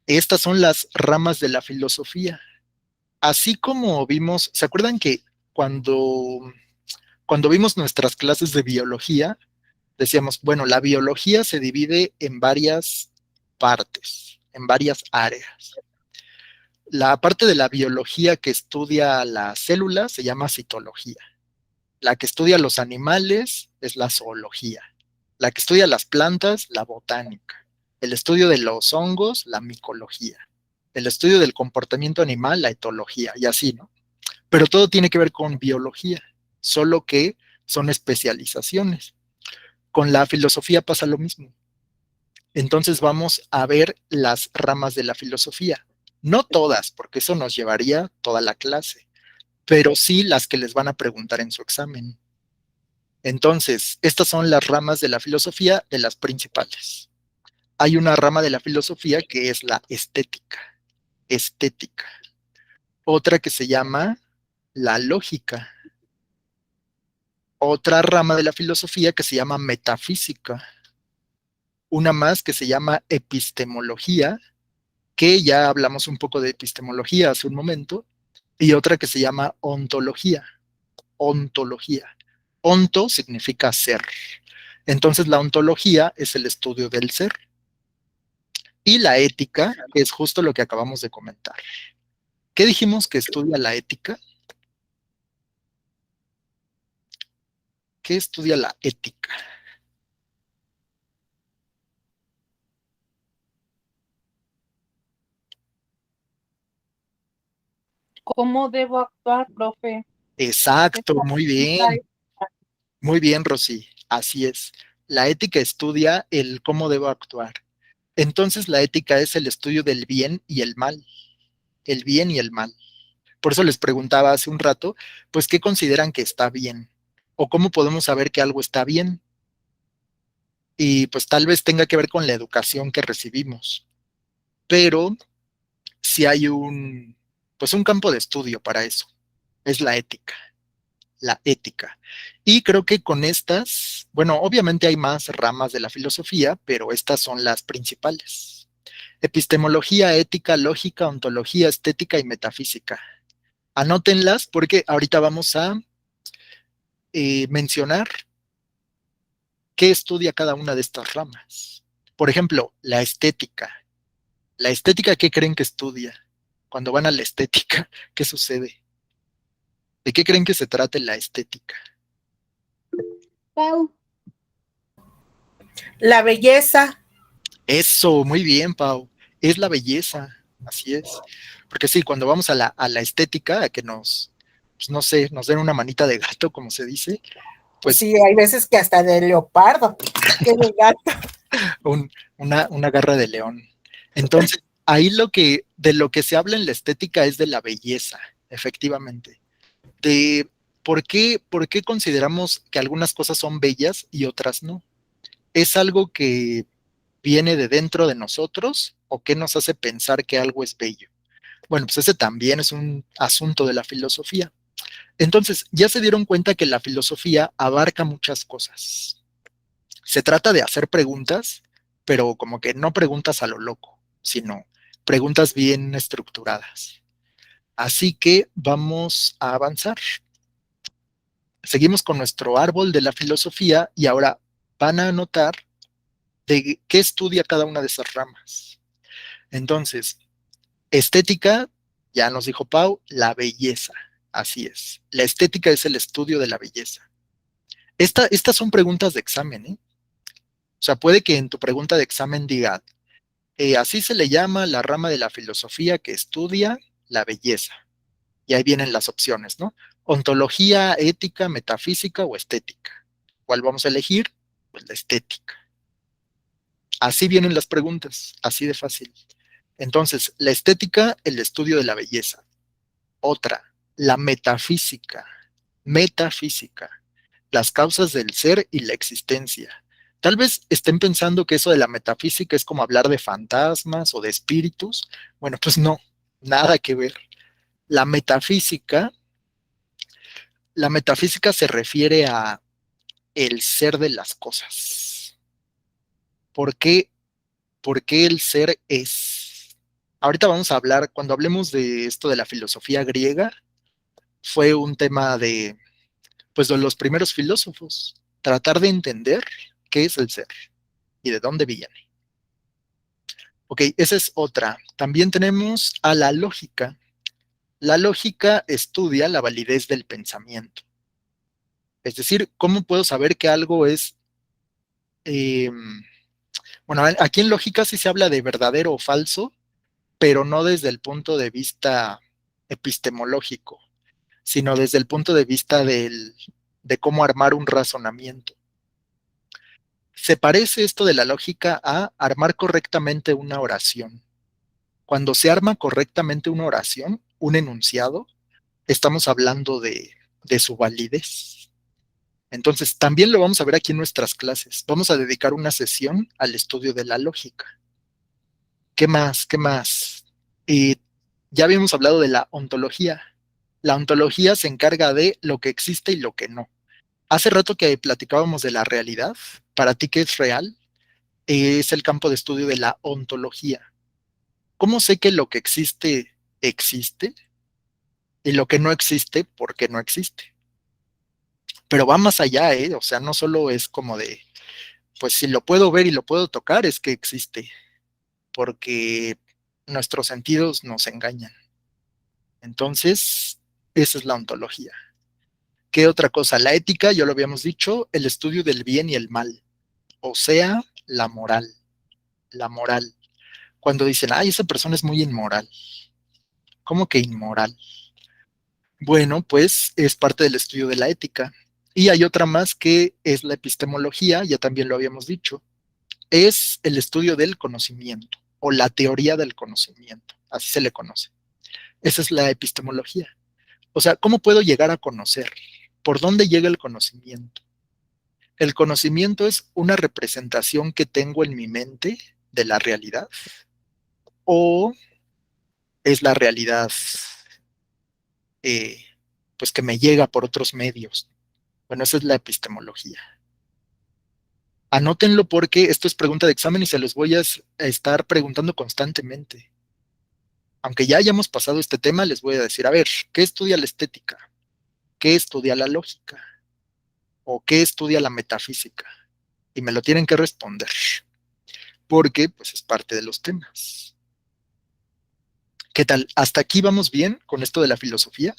Estas son las ramas de la filosofía. Así como vimos, ¿se acuerdan que cuando vimos nuestras clases de biología, decíamos, bueno, la biología se divide en varias partes, en varias áreas? La parte de la biología que estudia las células se llama citología. La que estudia los animales es la zoología. La que estudia las plantas, la botánica. El estudio de los hongos, la micología. El estudio del comportamiento animal, la etología, y así, ¿no? Pero todo tiene que ver con biología, solo que son especializaciones. Con la filosofía pasa lo mismo. Entonces vamos a ver las ramas de la filosofía. No todas, porque eso nos llevaría toda la clase, pero sí las que les van a preguntar en su examen. Entonces, estas son las ramas de la filosofía, de las principales. Hay una rama de la filosofía que es la estética. Estética. Otra que se llama la lógica. Otra rama de la filosofía que se llama metafísica. Una más que se llama epistemología, que ya hablamos un poco de epistemología hace un momento, y otra que se llama ontología. Ontología. Onto significa ser. Entonces la ontología es el estudio del ser. Y la ética es justo lo que acabamos de comentar. ¿Qué dijimos que estudia la ética? ¿Qué estudia la ética? ¿Cómo debo actuar, profe? Exacto, Esta pregunta es- muy bien, Rosy, así es. La ética estudia el cómo debo actuar. Entonces la ética es el estudio del bien y el bien y el mal. Por eso les preguntaba hace un rato, pues, ¿qué consideran que está bien? ¿O cómo podemos saber que algo está bien? Y pues tal vez tenga que ver con la educación que recibimos, pero si hay pues un campo de estudio para eso, es la ética. la ética. Y creo que con estas, bueno, obviamente hay más ramas de la filosofía, pero estas son las principales. Epistemología, ética, lógica, ontología, estética y metafísica. Anótenlas porque ahorita vamos a mencionar qué estudia cada una de estas ramas. Por ejemplo, la estética. ¿La estética qué creen que estudia? Cuando van a la estética, ¿qué sucede? ¿De qué creen que se trate la estética? Pau, La belleza. Eso, muy bien, Pau. Es la belleza, así es. Porque sí, cuando vamos a la estética, a que nos, pues no sé, nos den una manita de gato, como se dice, pues Sí, hay veces que hasta de leopardo. Qué de gato. una garra de león. Entonces, ahí de lo que se habla en la estética es de la belleza, efectivamente. De por qué consideramos que algunas cosas son bellas y otras no. ¿Es algo que viene de dentro de nosotros o qué nos hace pensar que algo es bello? Bueno, pues ese también es un asunto de la filosofía. Entonces, ya se dieron cuenta que la filosofía abarca muchas cosas. Se trata de hacer preguntas, pero como que no preguntas a lo loco, sino preguntas bien estructuradas. Así que vamos a avanzar. Seguimos con nuestro árbol de la filosofía y ahora van a anotar de qué estudia cada una de esas ramas. Entonces, estética, ya nos dijo Pau, la belleza. Así es. La estética es el estudio de la belleza. Estas son preguntas de examen, ¿eh? O sea, puede que en tu pregunta de examen diga, así se le llama la rama de la filosofía que estudia la belleza. Y ahí vienen las opciones, ¿no? Ontología, ética, metafísica o estética. ¿Cuál vamos a elegir? Pues la estética. Así vienen las preguntas, así de fácil. Entonces, la estética, el estudio de la belleza. Otra, la metafísica. Metafísica, las causas del ser y la existencia. Tal vez estén pensando que eso de la metafísica es como hablar de fantasmas o de espíritus. Bueno, pues no, nada que ver. La metafísica, la metafísica se refiere a el ser de las cosas. ¿Por qué? ¿Por qué el ser es? Ahorita vamos a hablar, cuando hablemos de esto de la filosofía griega, fue un tema de, pues, de los primeros filósofos, tratar de entender qué es el ser y de dónde viene. Ok, esa es otra. También tenemos a la lógica. La lógica estudia la validez del pensamiento. Es decir, ¿cómo puedo saber que algo es... eh, bueno, aquí en lógica sí se habla de verdadero o falso, pero no desde el punto de vista epistemológico, sino desde el punto de vista de cómo armar un razonamiento. Se parece esto de la lógica a armar correctamente una oración. Cuando se arma correctamente una oración, un enunciado, estamos hablando de su validez. Entonces, también lo vamos a ver aquí en nuestras clases. Vamos a dedicar una sesión al estudio de la lógica. ¿Qué más? ¿Qué más? Ya habíamos hablado de la ontología. La ontología se encarga de lo que existe y lo que no. Hace rato que platicábamos de la realidad. Para ti, ¿qué es real? Es el campo de estudio de la ontología. ¿Cómo sé que lo que existe existe y lo que no existe, por qué no existe? Pero va más allá, ¿eh? O sea, no solo es como de, pues si lo puedo ver y lo puedo tocar, es que existe, porque nuestros sentidos nos engañan. Entonces, esa es la ontología. ¿Qué otra cosa? La ética, ya lo habíamos dicho, el estudio del bien y el mal, o sea, la moral. La moral. Cuando dicen, ay, esa persona es muy inmoral. ¿Cómo que inmoral? Bueno, pues es parte del estudio de la ética. Y hay otra más que es la epistemología, ya también lo habíamos dicho. Es el estudio del conocimiento o la teoría del conocimiento, así se le conoce. Esa es la epistemología. O sea, ¿cómo puedo llegar a conocer? ¿Por dónde llega el conocimiento? El conocimiento es una representación que tengo en mi mente de la realidad o es la realidad, eh, pues que me llega por otros medios. Bueno, esa es la epistemología. Anótenlo porque esto es pregunta de examen y se los voy a estar preguntando constantemente. Aunque ya hayamos pasado este tema, les voy a decir, a ver, ¿qué estudia la estética? ¿Qué estudia la lógica? ¿O qué estudia la metafísica? Y me lo tienen que responder, porque pues es parte de los temas. ¿Qué tal? ¿Hasta aquí vamos bien con esto de la filosofía?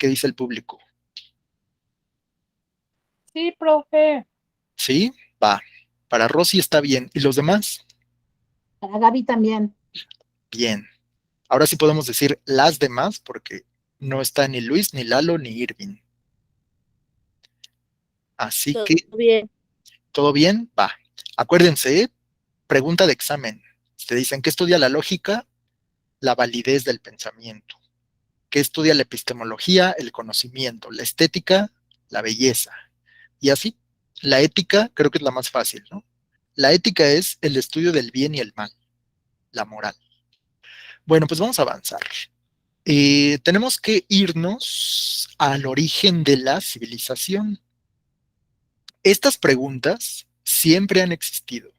¿Qué dice el público? Sí, profe. ¿Sí? Va. Para Rosy está bien. ¿Y los demás? Para Gaby también. Bien. Ahora sí podemos decir las demás, porque no está ni Luis, ni Lalo, ni Irving. Así Todo que, bien. ¿todo bien? Va. Acuérdense, ¿eh? Pregunta de examen. Te dicen, ¿qué estudia la lógica? La validez del pensamiento. ¿Qué estudia la epistemología? El conocimiento. La estética, la belleza. Y así, la ética creo que es la más fácil, ¿no? La ética es el estudio del bien y el mal, la moral. Bueno, pues vamos a avanzar. Tenemos que irnos al origen de la civilización. Estas preguntas siempre han existido,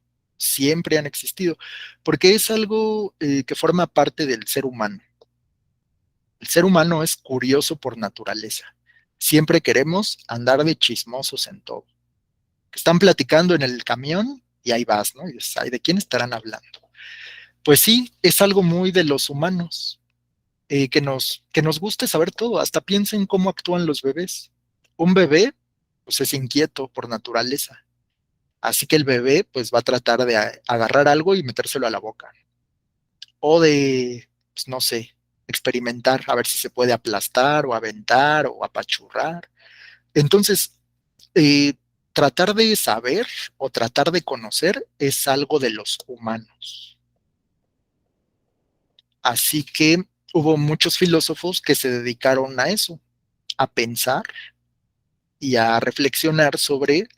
porque es algo que forma parte del ser humano. El ser humano es curioso por naturaleza. Siempre queremos andar de chismosos en todo. Están platicando en el camión y ahí vas, ¿no? Y dices, ay, ¿de quién estarán hablando? Pues sí, es algo muy de los humanos, que nos guste saber todo. Hasta piensen cómo actúan los bebés. Un bebé, pues es inquieto por naturaleza. Así que el bebé, pues va a tratar de agarrar algo y metérselo a la boca. O de, pues no sé, experimentar, a ver si se puede aplastar o aventar o apachurrar. Entonces, eh, tratar de saber o tratar de conocer es algo de los humanos. Así que hubo muchos filósofos que se dedicaron a eso, a pensar y a reflexionar sobre,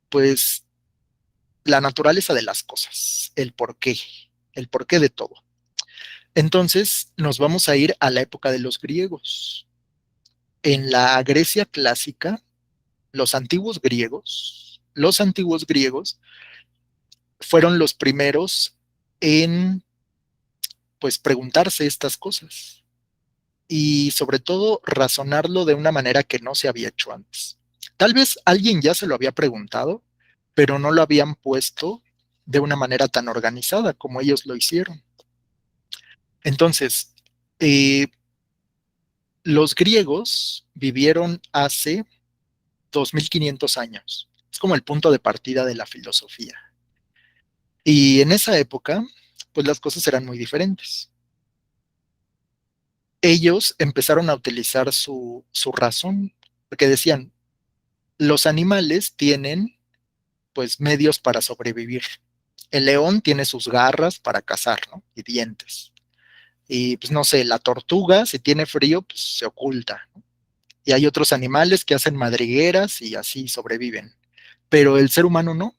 pues, la naturaleza de las cosas, el porqué de todo. Entonces, nos vamos a ir a la época de los griegos. En la Grecia clásica, los antiguos griegos fueron los primeros en, pues, preguntarse estas cosas y sobre todo razonarlo de una manera que no se había hecho antes. Tal vez alguien ya se lo había preguntado, pero no lo habían puesto de una manera tan organizada como ellos lo hicieron. Entonces, eh, los griegos vivieron hace 2500 años. Es como el punto de partida de la filosofía. Y en esa época, pues las cosas eran muy diferentes. Ellos empezaron a utilizar su razón, porque decían, los animales tienen pues medios para sobrevivir. El león tiene sus garras para cazar, ¿no? Y dientes. Y pues no sé, la tortuga, si tiene frío, pues se oculta, ¿no? Y hay otros animales que hacen madrigueras y así sobreviven. Pero el ser humano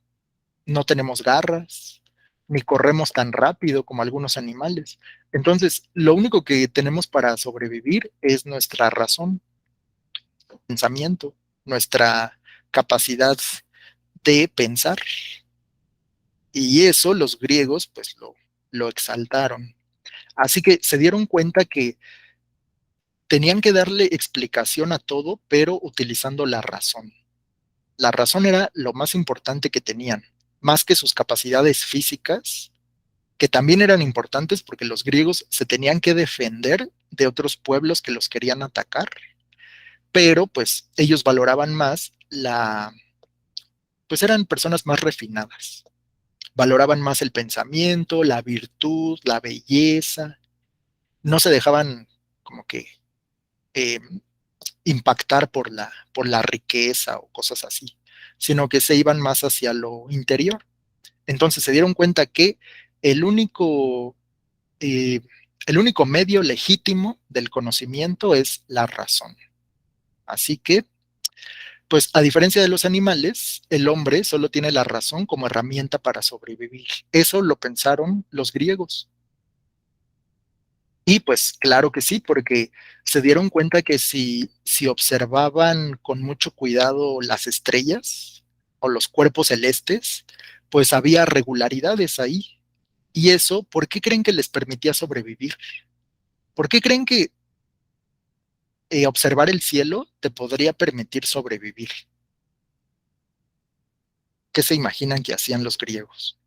no tenemos garras, ni corremos tan rápido como algunos animales. Entonces, lo único que tenemos para sobrevivir es nuestra razón, pensamiento, nuestra capacidad de pensar. Y eso los griegos pues lo exaltaron. Así que se dieron cuenta que tenían que darle explicación a todo, pero utilizando la razón. La razón era lo más importante que tenían, más que sus capacidades físicas, que también eran importantes porque los griegos se tenían que defender de otros pueblos que los querían atacar, pero pues ellos valoraban más pues eran personas más refinadas, valoraban más el pensamiento, la virtud, la belleza, no se dejaban como que eh, impactar por la riqueza o cosas así, sino que se iban más hacia lo interior. Entonces se dieron cuenta que el único, eh, el único medio legítimo del conocimiento es la razón. Así que, pues a diferencia de los animales, el hombre solo tiene la razón como herramienta para sobrevivir. Eso lo pensaron los griegos. Y pues claro que sí, porque se dieron cuenta que si observaban con mucho cuidado las estrellas o los cuerpos celestes, pues había regularidades ahí. Y eso, ¿por qué creen que les permitía sobrevivir? ¿Por qué creen que observar el cielo te podría permitir sobrevivir? ¿Qué se imaginan que hacían los griegos?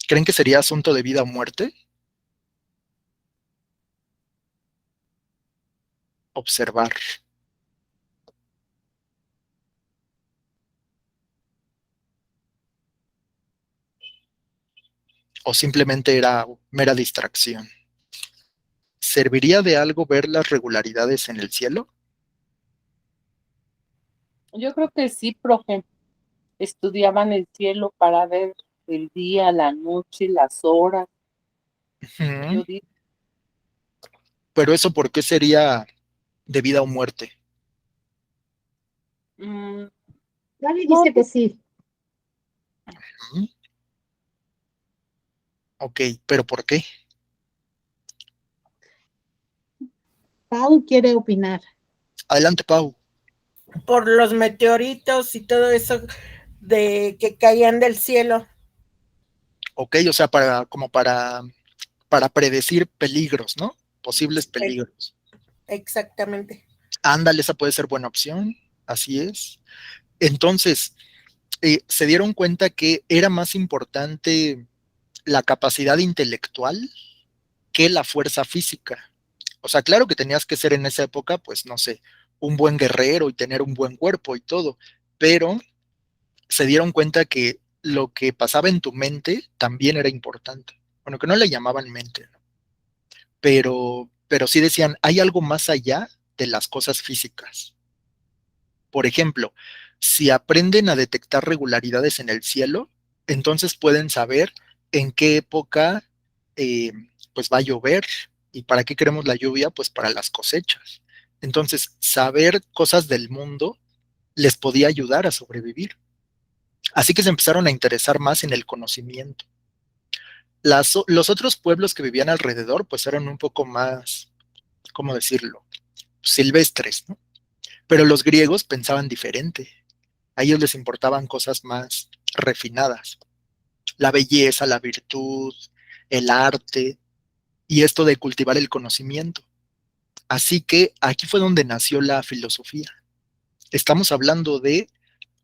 ¿Creen que sería asunto de vida o muerte? Observar. ¿O simplemente era mera distracción? ¿Serviría de algo ver las regularidades en el cielo? Yo creo que sí, profe. Estudiaban el cielo para ver el día, la noche, las horas. Ujú. Yo digo, Pero eso, ¿por qué sería de vida o muerte? mm, Gaby no, dice que sí. Ujú. Ok, ¿pero por qué? Pau quiere opinar. Adelante, Pau. Por los meteoritos y todo eso de que caían del cielo. Ok, o sea, como para predecir peligros, ¿no? Posibles Eh, peligros. Exactamente. Ándale, esa puede ser buena opción. Así es. Entonces, se dieron cuenta que era más importante la capacidad intelectual que la fuerza física. O sea, claro que tenías que ser en esa época, pues no sé, un buen guerrero y tener un buen cuerpo y todo, pero se dieron cuenta que lo que pasaba en tu mente también era importante. Bueno, que no le llamaban mente, ¿no? Pero sí decían, hay algo más allá de las cosas físicas. Por ejemplo, si aprenden a detectar regularidades en el cielo, entonces pueden saber en qué época eh, pues va a llover y para qué queremos la lluvia, pues para las cosechas. Entonces, saber cosas del mundo les podía ayudar a sobrevivir. Así que se empezaron a interesar más en el conocimiento. Los otros pueblos que vivían alrededor, pues eran un poco más, ¿cómo decirlo? Silvestres, ¿no? Pero los griegos pensaban diferente. A ellos les importaban cosas más refinadas, la belleza, la virtud, el arte y esto de cultivar el conocimiento. Así que aquí fue donde nació la filosofía. Estamos hablando de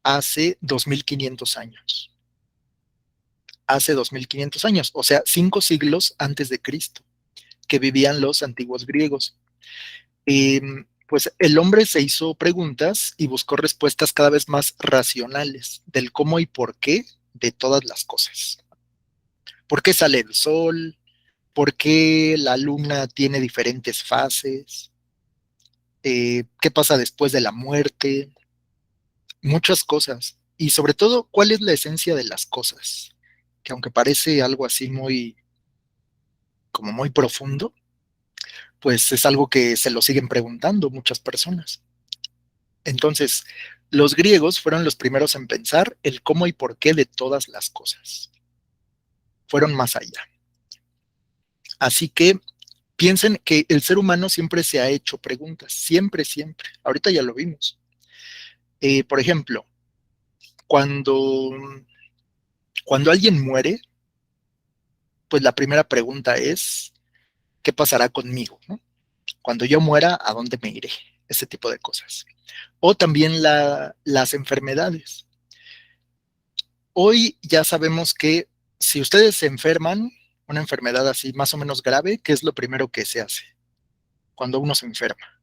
hace 2500 años. Hace 2500 años, o sea, 5 siglos antes de Cristo, que vivían los antiguos griegos. Pues el hombre se hizo preguntas y buscó respuestas cada vez más racionales del cómo y por qué de todas las cosas. ¿Por qué sale el sol? ¿Por qué la luna tiene diferentes fases? ¿Qué pasa después de la muerte? Muchas cosas. Y sobre todo, ¿cuál es la esencia de las cosas? Que aunque parece algo así como muy profundo, pues es algo que se lo siguen preguntando muchas personas. Entonces, los griegos fueron los primeros en pensar el cómo y por qué de todas las cosas. Fueron más allá. Así que piensen que el ser humano siempre se ha hecho preguntas, siempre, siempre. Ahorita ya lo vimos. Por ejemplo, cuando, cuando alguien muere, pues la primera pregunta es, ¿qué pasará conmigo? ¿No? Cuando yo muera, ¿a dónde me iré? Ese tipo de cosas. O también las enfermedades. Hoy ya sabemos que si ustedes se enferman, una enfermedad así más o menos grave, ¿qué es lo primero que se hace cuando uno se enferma?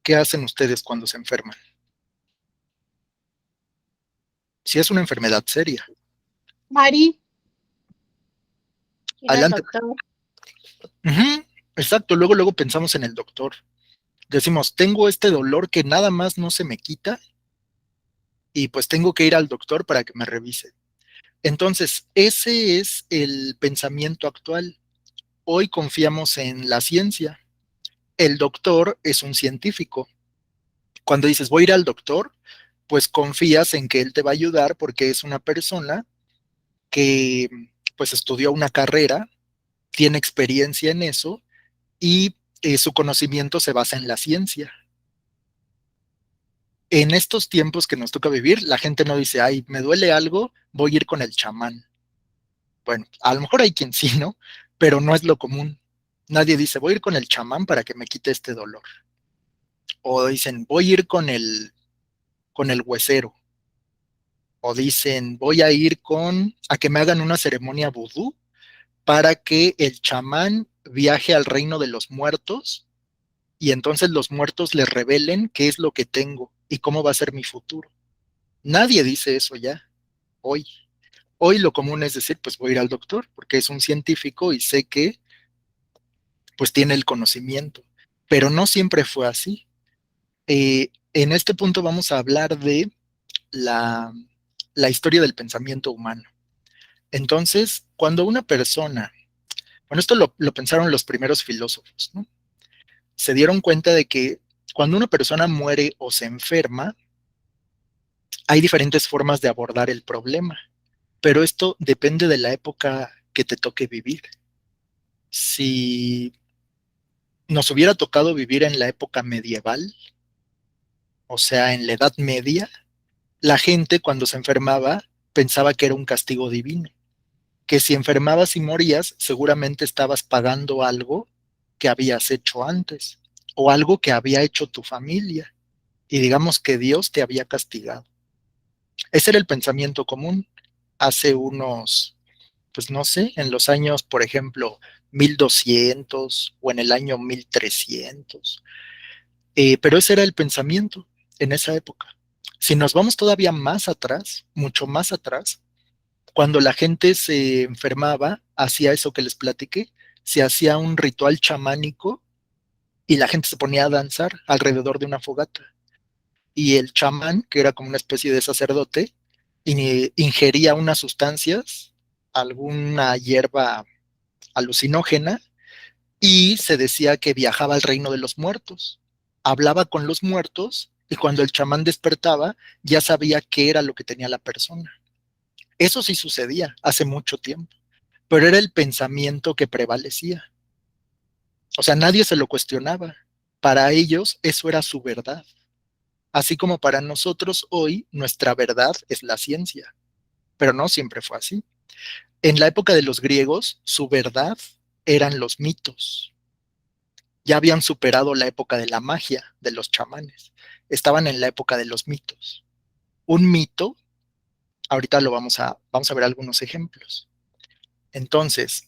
¿Qué hacen ustedes cuando se enferman? Si es una enfermedad seria. Mari, Ir al Adelante. doctor. Ujú, exacto, luego pensamos en el doctor. Decimos, tengo este dolor que nada más no se me quita y pues tengo que ir al doctor para que me revise. Entonces, ese es el pensamiento actual. Hoy confiamos en la ciencia. El doctor es un científico. Cuando dices voy a ir al doctor, pues confías en que él te va a ayudar porque es una persona que pues estudió una carrera, tiene experiencia en eso y su conocimiento se basa en la ciencia. En estos tiempos que nos toca vivir, la gente no dice, ay, me duele algo, voy a ir con el chamán. Bueno, a lo mejor hay quien sí, ¿no? Pero no es lo común. Nadie dice, voy a ir con el chamán para que me quite este dolor. O dicen, voy a ir con el huesero. O dicen, voy a ir a que me hagan una ceremonia vudú para que el chamán viaje al reino de los muertos y entonces los muertos le revelen qué es lo que tengo y cómo va a ser mi futuro. Nadie dice eso ya, hoy. Hoy lo común es decir, pues voy a ir al doctor porque es un científico y sé que pues tiene el conocimiento, pero no siempre fue así. En este punto vamos a hablar de la, la historia del pensamiento humano. Entonces, cuando una persona, bueno, esto lo pensaron los primeros filósofos, ¿no? Se dieron cuenta de que cuando una persona muere o se enferma, hay diferentes formas de abordar el problema, pero esto depende de la época que te toque vivir. Si nos hubiera tocado vivir en la época medieval, o sea, en la Edad Media, la gente cuando se enfermaba pensaba que era un castigo divino, que si enfermabas y morías, seguramente estabas pagando algo que habías hecho antes o algo que había hecho tu familia y digamos que Dios te había castigado. Ese era el pensamiento común hace unos, pues no sé, en los años, por ejemplo, 1200 o en el año 1300. Pero ese era el pensamiento en esa época. Si nos vamos todavía más atrás, mucho más atrás, cuando la gente se enfermaba, hacía eso que les platiqué, se hacía un ritual chamánico y la gente se ponía a danzar alrededor de una fogata. Y el chamán, que era como una especie de sacerdote, ingería unas sustancias, alguna hierba alucinógena, y se decía que viajaba al reino de los muertos. Hablaba con los muertos y cuando el chamán despertaba ya sabía qué era lo que tenía la persona. Eso sí sucedía hace mucho tiempo, pero era el pensamiento que prevalecía. O sea, nadie se lo cuestionaba. Para ellos eso era su verdad. Así como para nosotros hoy nuestra verdad es la ciencia, pero no siempre fue así. En la época de los griegos, su verdad eran los mitos. Ya habían superado la época de la magia, de los chamanes. Estaban en la época de los mitos. Un mito, ahorita vamos a ver algunos ejemplos. Entonces,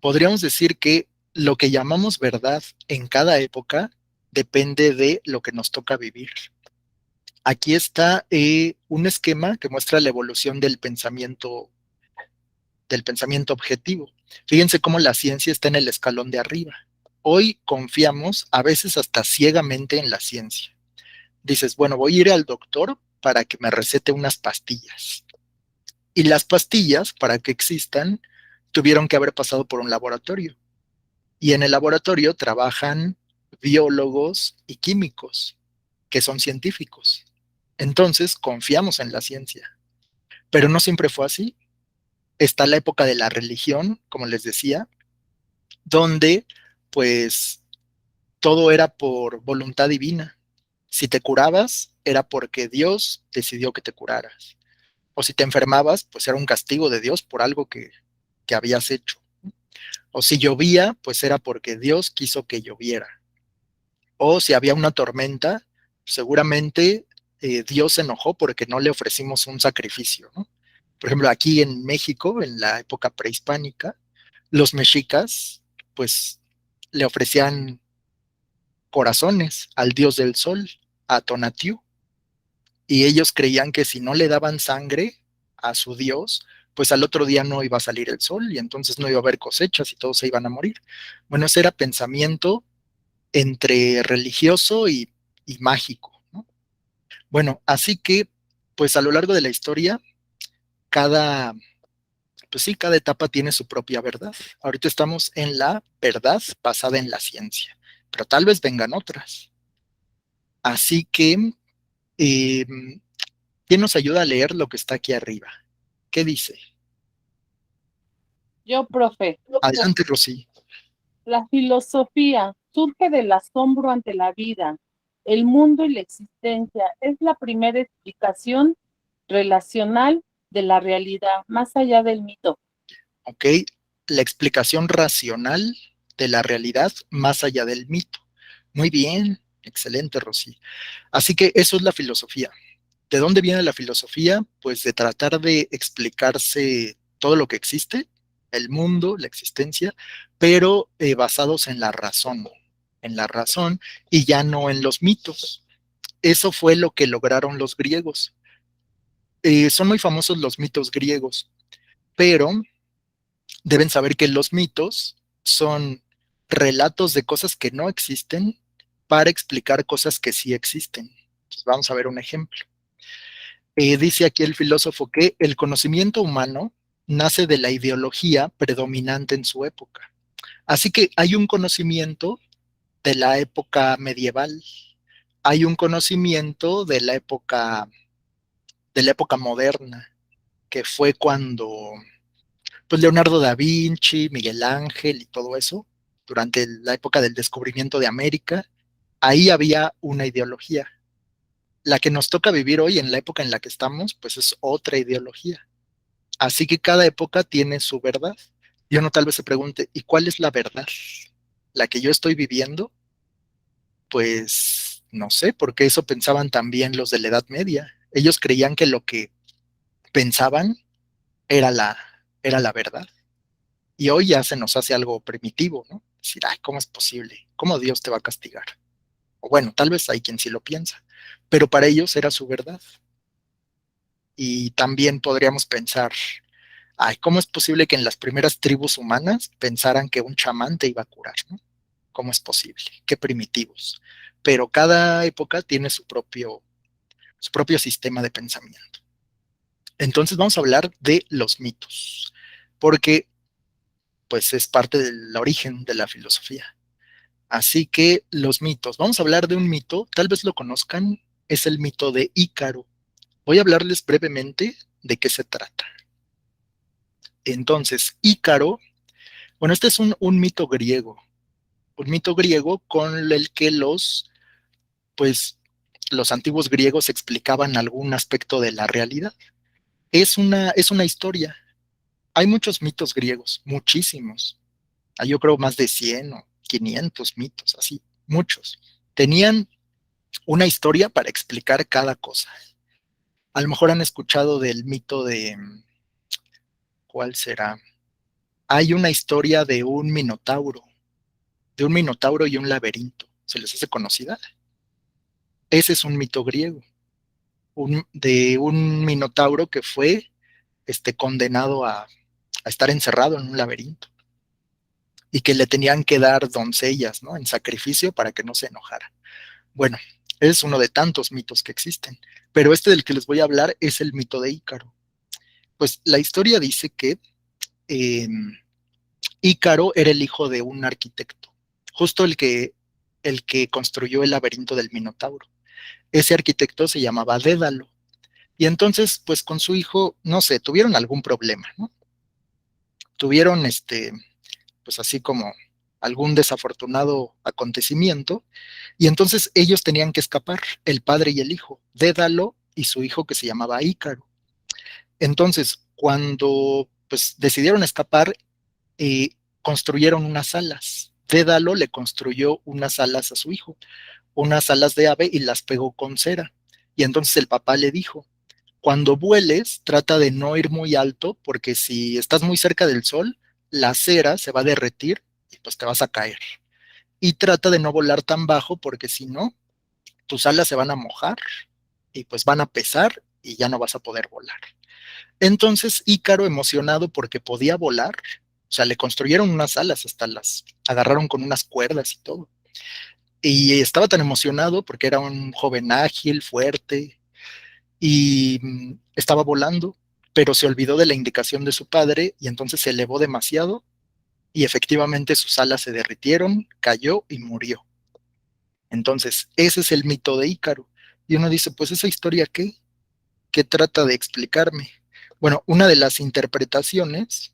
podríamos decir que lo que llamamos verdad en cada época depende de lo que nos toca vivir. Aquí está un esquema que muestra la evolución del pensamiento objetivo. Fíjense cómo la ciencia está en el escalón de arriba. Hoy confiamos a veces hasta ciegamente en la ciencia. Dices, bueno, voy a ir al doctor para que me recete unas pastillas. Y las pastillas, para que existan, tuvieron que haber pasado por un laboratorio. Y en el laboratorio trabajan biólogos y químicos, que son científicos. Entonces, confiamos en la ciencia. Pero no siempre fue así. Está la época de la religión, como les decía, donde pues todo era por voluntad divina. Si te curabas, era porque Dios decidió que te curaras. O si te enfermabas, pues era un castigo de Dios por algo que habías hecho. O si llovía, pues era porque Dios quiso que lloviera. O si había una tormenta, seguramente Dios se enojó porque no le ofrecimos un sacrificio, ¿no? Por ejemplo, aquí en México, en la época prehispánica, los mexicas, pues, le ofrecían corazones al dios del sol, a Tonatiuh, y ellos creían que si no le daban sangre a su dios, pues al otro día no iba a salir el sol y entonces no iba a haber cosechas y todos se iban a morir. Bueno, ese era pensamiento entre religioso y mágico, ¿no? Bueno, así que, pues a lo largo de la historia, cada, pues sí, cada etapa tiene su propia verdad. Ahorita estamos en la verdad basada en la ciencia. pero tal vez vengan otras. Así que, eh, ¿quién nos ayuda a leer lo que está aquí arriba? ¿Qué dice? Yo, profe, Adelante, Rosy. la filosofía surge del asombro ante la vida, el mundo y la existencia. Es la primera explicación relacional de la realidad, más allá del mito. ¿Ok? La explicación racional de la realidad más allá del mito. Muy bien, excelente, Rosy. Así que eso es la filosofía. ¿De dónde viene la filosofía? Pues de tratar de explicarse todo lo que existe, el mundo, la existencia, pero basados en la razón y ya no en los mitos. Eso fue lo que lograron los griegos. Son muy famosos los mitos griegos, pero deben saber que los mitos son relatos de cosas que no existen para explicar cosas que sí existen. Entonces, vamos a ver un ejemplo. Dice aquí el filósofo que el conocimiento humano nace de la ideología predominante en su época. Así que hay un conocimiento de la época medieval, hay un conocimiento de la época moderna, que fue cuando pues Leonardo da Vinci, Miguel Ángel y todo eso, durante la época del descubrimiento de América, ahí había una ideología. La que nos toca vivir hoy en la época en la que estamos, pues es otra ideología. Así que cada época tiene su verdad. Y uno tal vez se pregunte, ¿y cuál es la verdad? ¿La que yo estoy viviendo? Pues no sé, porque eso pensaban también los de la Edad Media. Ellos creían que lo que pensaban era era la verdad. Y hoy ya se nos hace algo primitivo, ¿no? Decir, ay, ¿cómo es posible? ¿Cómo Dios te va a castigar? O bueno, tal vez hay quien sí lo piensa, pero para ellos era su verdad. Y también podríamos pensar, ay, ¿cómo es posible que en las primeras tribus humanas pensaran que un chamán te iba a curar, ¿no? ¿Cómo es posible? Qué primitivos. Pero cada época tiene su propio sistema de pensamiento. Entonces vamos a hablar de los mitos, porque pues es parte del origen de la filosofía. Así que los mitos, vamos a hablar de un mito, tal vez lo conozcan, es el mito de Ícaro. Voy a hablarles brevemente de qué se trata. Entonces, Ícaro, bueno, este es un mito griego con el que pues, los antiguos griegos explicaban algún aspecto de la realidad. Es una historia. Hay muchos mitos griegos, muchísimos. Hay yo creo más de 100 o 500 mitos, así, muchos. Tenían una historia para explicar cada cosa. A lo mejor han escuchado del mito de, ¿cuál será? Hay una historia de un minotauro y un laberinto. ¿Se les hace conocida? Ese es un mito griego, de un minotauro que fue condenado a estar encerrado en un laberinto y que le tenían que dar doncellas, ¿no? En sacrificio para que no se enojara. Bueno, es uno de tantos mitos que existen, pero este del que les voy a hablar es el mito de Ícaro. Pues la historia dice que eh, Ícaro era el hijo de un arquitecto, justo el que construyó el laberinto del Minotauro. Ese arquitecto se llamaba Dédalo. Y entonces, pues con su hijo, no sé, tuvieron algún problema, ¿no? Tuvieron, pues así como algún desafortunado acontecimiento, y entonces ellos tenían que escapar, el padre y el hijo, Dédalo y su hijo que se llamaba Ícaro. Entonces, cuando pues decidieron escapar, eh, construyeron unas alas. Dédalo le construyó unas alas a su hijo, unas alas de ave y las pegó con cera. Y entonces el papá le dijo, cuando vueles, trata de no ir muy alto, porque si estás muy cerca del sol, la cera se va a derretir y pues te vas a caer. Y trata de no volar tan bajo, porque si no, tus alas se van a mojar y pues van a pesar y ya no vas a poder volar. Entonces Ícaro, emocionado porque podía volar, o sea, le construyeron unas alas, hasta las agarraron con unas cuerdas y todo. Y estaba tan emocionado porque era un joven ágil, fuerte, y estaba volando, pero se olvidó de la indicación de su padre y entonces se elevó demasiado y efectivamente sus alas se derritieron, cayó y murió. Entonces, ese es el mito de Ícaro. Y uno dice, pues esa historia, ¿qué? ¿Qué trata de explicarme? Bueno, una de las interpretaciones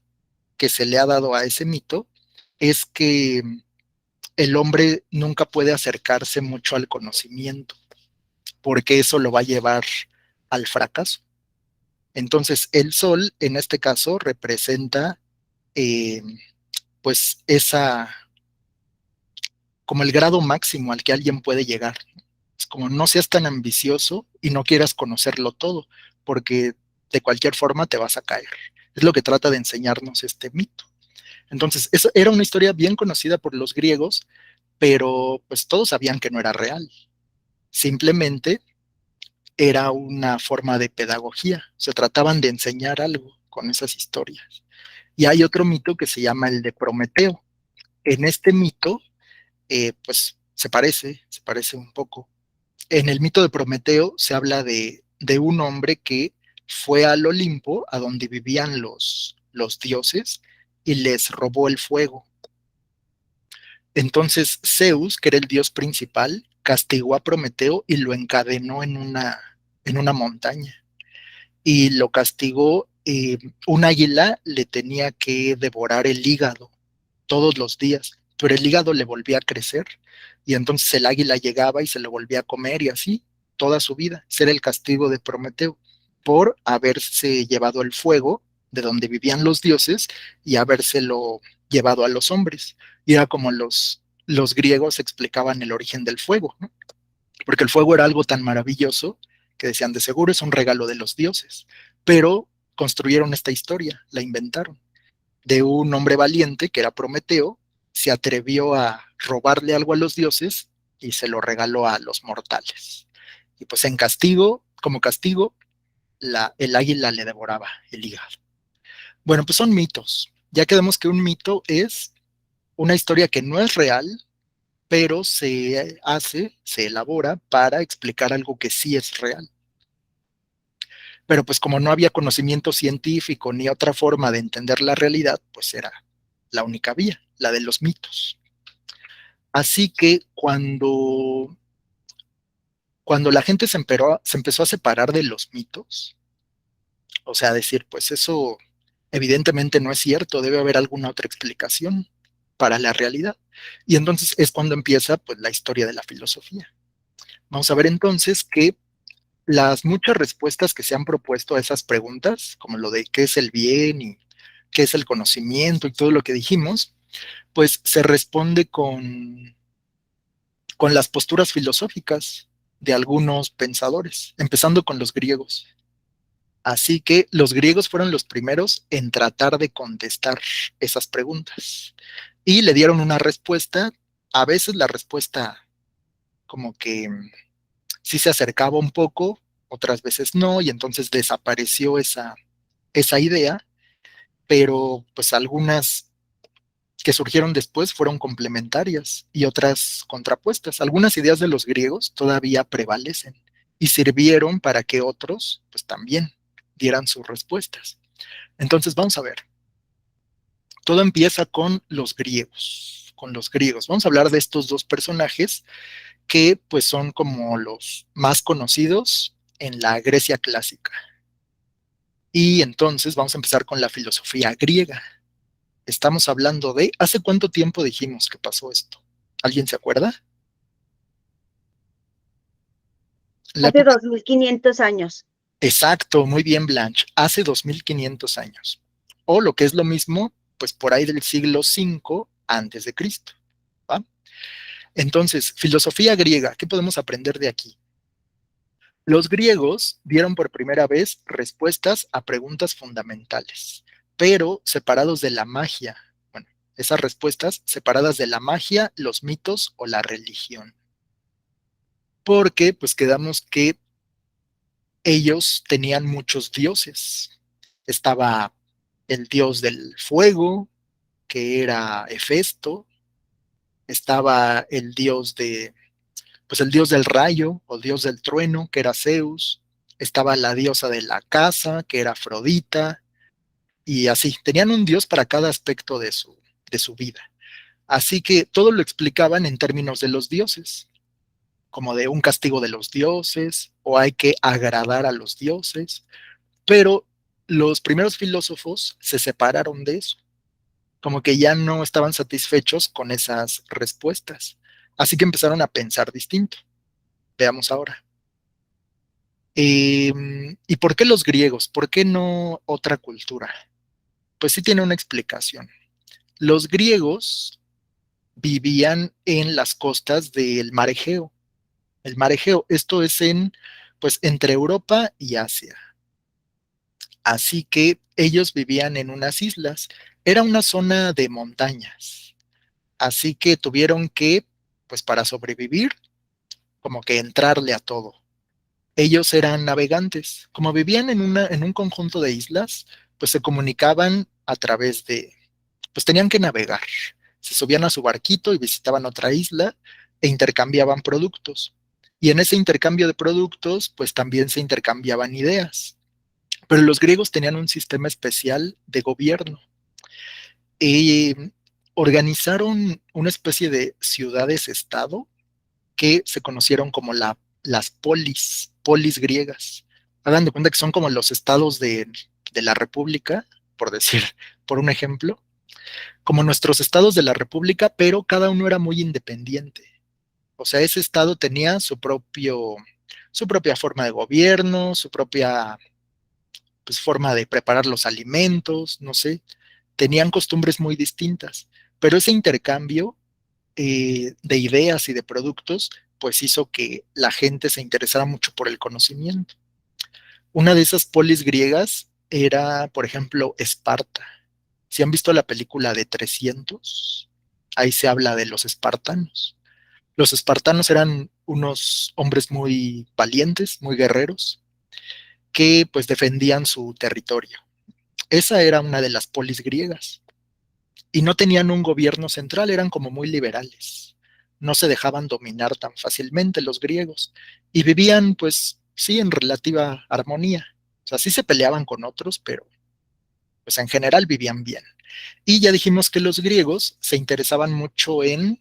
que se le ha dado a ese mito es que el hombre nunca puede acercarse mucho al conocimiento, porque eso lo va a llevar al fracaso. Entonces, el sol, en este caso, representa eh, pues esa, como el grado máximo al que alguien puede llegar. Es como no seas tan ambicioso y no quieras conocerlo todo, porque de cualquier forma te vas a caer. Es lo que trata de enseñarnos este mito. Entonces, eso era una historia bien conocida por los griegos, pero pues todos sabían que no era real. Simplemente era una forma de pedagogía. Se trataban de enseñar algo con esas historias. Y hay otro mito que se llama el de Prometeo. En este mito, pues se parece un poco. En el mito de Prometeo se habla de un hombre que fue al Olimpo, a donde vivían los dioses, y les robó el fuego. Entonces Zeus, que era el dios principal, castigó a Prometeo y lo encadenó en una montaña. Y lo castigó, un águila le tenía que devorar el hígado todos los días, pero el hígado le volvía a crecer y entonces el águila llegaba y se lo volvía a comer y así toda su vida. Ese era el castigo de Prometeo por haberse llevado el fuego de donde vivían los dioses y habérselo llevado a los hombres. Y era como los griegos explicaban el origen del fuego, ¿no? Porque el fuego era algo tan maravilloso que decían, de seguro es un regalo de los dioses, pero construyeron esta historia, la inventaron, de un hombre valiente que era Prometeo, se atrevió a robarle algo a los dioses y se lo regaló a los mortales. Y pues en castigo, como castigo, el águila le devoraba el hígado. Bueno, pues son mitos. Ya quedamos que un mito es una historia que no es real, pero se elabora para explicar algo que sí es real. Pero pues como no había conocimiento científico ni otra forma de entender la realidad, pues era la única vía, la de los mitos. Así que cuando la gente se empezó a separar de los mitos, o sea, decir, pues eso evidentemente no es cierto, debe haber alguna otra explicación para la realidad. Y entonces es cuando empieza pues la historia de la filosofía. Vamos a ver entonces que las muchas respuestas que se han propuesto a esas preguntas, como lo de qué es el bien y qué es el conocimiento y todo lo que dijimos, pues se responde con las posturas filosóficas de algunos pensadores, empezando con los griegos. Así que los griegos fueron los primeros en tratar de contestar esas preguntas y le dieron una respuesta. A veces la respuesta como que sí se acercaba un poco, otras veces no, y entonces desapareció esa idea, pero pues algunas que surgieron después fueron complementarias y otras contrapuestas. Algunas ideas de los griegos todavía prevalecen y sirvieron para que otros pues también dieran sus respuestas. Entonces vamos a ver. Todo empieza con los griegos, con los griegos. Vamos a hablar de estos dos personajes que pues son como los más conocidos en la Grecia clásica. Y entonces vamos a empezar con la filosofía griega. Estamos hablando de, ¿hace cuánto tiempo dijimos que pasó esto? ¿Alguien se acuerda? La Hace época- 2500 años. Exacto, muy bien, Blanche. Hace 2500 años. O lo que es lo mismo, pues por ahí del siglo V antes de Cristo. ¿Va? Entonces, filosofía griega, ¿qué podemos aprender de aquí? Los griegos dieron por primera vez respuestas a preguntas fundamentales, pero separados de la magia. Bueno, esas respuestas separadas de la magia, los mitos o la religión. Porque pues quedamos que ellos tenían muchos dioses. Estaba el dios del fuego, que era Hefesto, estaba pues el dios del rayo o dios del trueno, que era Zeus, estaba la diosa de la casa, que era Afrodita, y así, tenían un dios para cada aspecto de su vida. Así que todo lo explicaban en términos de los dioses. como de un castigo de los dioses, o hay que agradar a los dioses, pero los primeros filósofos se separaron de eso, como que ya no estaban satisfechos con esas respuestas, así que empezaron a pensar distinto. Veamos ahora. ¿Y por qué los griegos? ¿Por qué no otra cultura? Pues sí tiene una explicación. Los griegos vivían en las costas del mar Egeo. El mar Egeo, esto es pues entre Europa y Asia. Así que ellos vivían en unas islas. Era una zona de montañas. Así que tuvieron que, pues para sobrevivir, como que entrarle a todo. Ellos eran navegantes. Como vivían en un conjunto de islas, pues se comunicaban a través pues tenían que navegar. Se subían a su barquito y visitaban otra isla e intercambiaban productos. Y en ese intercambio de productos, pues también se intercambiaban ideas. Pero los griegos tenían un sistema especial de gobierno. Y organizaron una especie de ciudades-estado que se conocieron como las polis griegas. Hagan de cuenta que son como los estados de la República, por decir, por un ejemplo, como nuestros estados de la República, pero cada uno era muy independiente. O sea, ese estado tenía su propia forma de gobierno, su propia pues, forma de preparar los alimentos, no sé, tenían costumbres muy distintas, pero ese intercambio de ideas y de productos, pues hizo que la gente se interesara mucho por el conocimiento. Una de esas polis griegas era, por ejemplo, Esparta. Si han visto la película de 300, ahí se habla de los espartanos. Los espartanos eran unos hombres muy valientes, muy guerreros, que pues defendían su territorio. Esa era una de las polis griegas. Y no tenían un gobierno central, eran como muy liberales. No se dejaban dominar tan fácilmente los griegos. Y vivían, pues, sí, en relativa armonía. O sea, sí se peleaban con otros, pero pues en general vivían bien. Y ya dijimos que los griegos se interesaban mucho en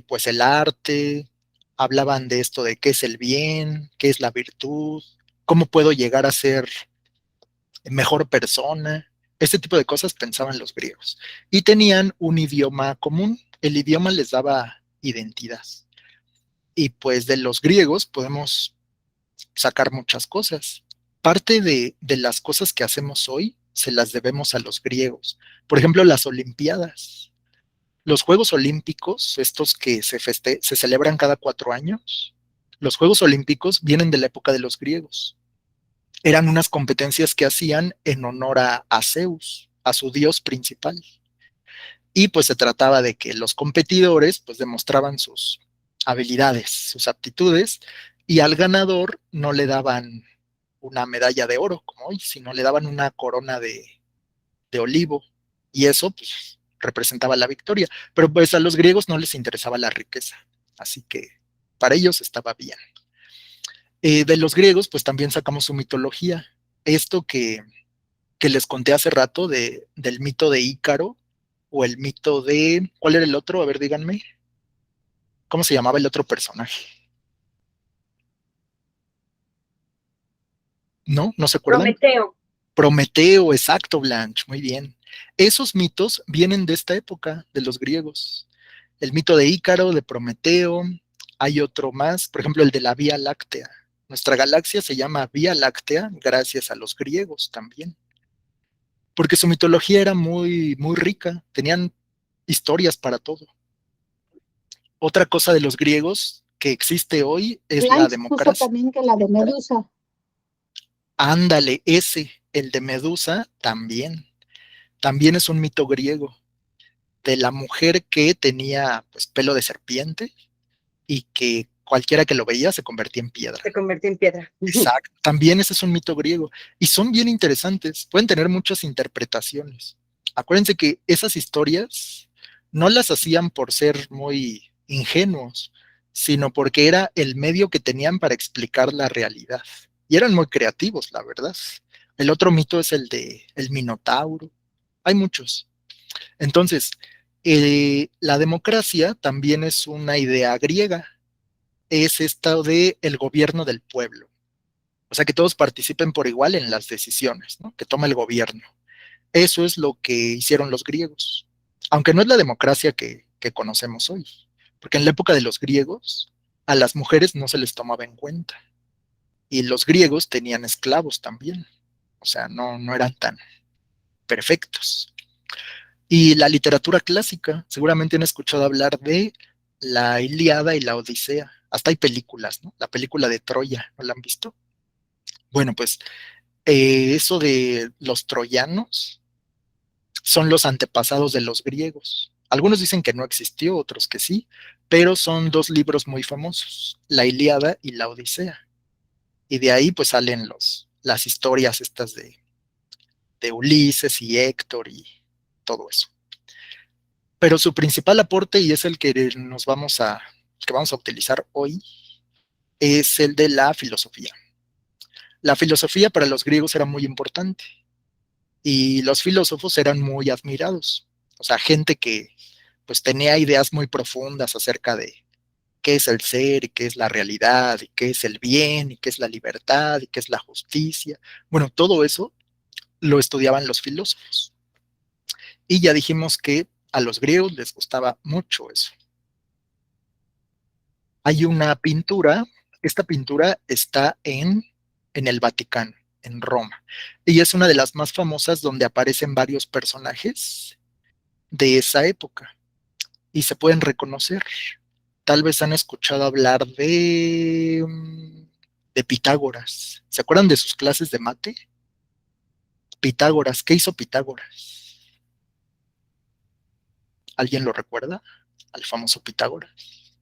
pues el arte, hablaban de esto de qué es el bien, qué es la virtud, cómo puedo llegar a ser mejor persona. Este tipo de cosas pensaban los griegos. Y tenían un idioma común. El idioma les daba identidad. Y pues de los griegos podemos sacar muchas cosas. Parte de las cosas que hacemos hoy se las debemos a los griegos. Por ejemplo, las Olimpiadas. Los Juegos Olímpicos, estos que se celebran cada 4 años, los Juegos Olímpicos vienen de la época de los griegos. Eran unas competencias que hacían en honor a Zeus, a su dios principal. Y pues se trataba de que los competidores pues demostraban sus habilidades, sus aptitudes, y al ganador no le daban una medalla de oro como hoy, sino le daban una corona de olivo. Y eso pues representaba la victoria. Pero pues a los griegos no les interesaba la riqueza. Así que para ellos estaba bien. De los griegos, pues también sacamos su mitología. Esto que les conté hace rato del mito de Ícaro o el mito de... ¿Cuál era el otro? A ver, díganme. ¿Cómo se llamaba el otro personaje? ¿No? ¿No se acuerdan? Prometeo. Prometeo, exacto, Blanche, muy bien. Esos mitos vienen de esta época, de los griegos. El mito de Ícaro, de Prometeo, hay otro más, por ejemplo, el de la Vía Láctea. Nuestra galaxia se llama Vía Láctea gracias a los griegos también, porque su mitología era muy, muy rica, tenían historias para todo. Otra cosa de los griegos que existe hoy es la Blanche puso democracia. también que la de Medusa. Ándale, el de Medusa, también es un mito griego, de la mujer que tenía pues pelo de serpiente y que cualquiera que lo veía se convertía en piedra. Se convirtió en piedra. Exacto, también ese es un mito griego y son bien interesantes, pueden tener muchas interpretaciones. Acuérdense que esas historias no las hacían por ser muy ingenuos, sino porque era el medio que tenían para explicar la realidad. Y eran muy creativos, la verdad. El otro mito es el de el Minotauro. Hay muchos. Entonces, la democracia también es una idea griega. es esto de el gobierno del pueblo. O sea, que todos participen por igual en las decisiones, ¿no? Que toma el gobierno. Eso es lo que hicieron los griegos, aunque no es la democracia que conocemos hoy, porque en la época de los griegos a las mujeres no se les tomaba en cuenta y los griegos tenían esclavos también, o sea, no eran tan perfectos. Y la literatura clásica, seguramente han escuchado hablar de la Ilíada y la Odisea, hasta hay películas, ¿no? La película de Troya, ¿no la han visto? Bueno, pues eso de los troyanos son los antepasados de los griegos. Algunos dicen que no existió, otros que sí, pero son dos libros muy famosos, la Ilíada y la Odisea. Y de ahí pues salen las historias estas de Ulises y Héctor y todo eso. Pero su principal aporte, y es el que que vamos a utilizar hoy, es el de la filosofía. La filosofía para los griegos era muy importante y los filósofos eran muy admirados. O sea, gente que pues tenía ideas muy profundas acerca de qué es el ser y qué es la realidad y qué es el bien y qué es la libertad y qué es la justicia. Bueno, todo eso lo estudiaban los filósofos. Y ya dijimos que a los griegos les gustaba mucho eso. Hay una pintura, esta pintura está en el Vaticano, en Roma, y es una de las más famosas donde aparecen varios personajes de esa época y se pueden reconocer. Tal vez han escuchado hablar de Pitágoras. ¿Se acuerdan de sus clases de mate? Pitágoras, ¿qué hizo Pitágoras? ¿Alguien lo recuerda? Al famoso Pitágoras.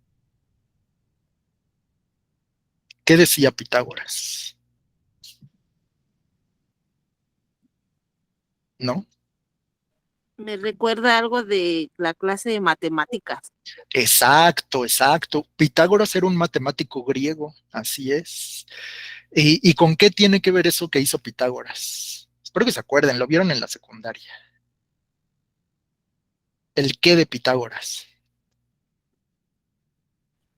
¿Qué decía Pitágoras? ¿No? Me recuerda algo de la clase de matemáticas. Exacto, exacto. Pitágoras era un matemático griego, así es. ¿Y con qué tiene que ver eso que hizo Pitágoras? Espero que se acuerden, lo vieron en la secundaria. El qué de Pitágoras.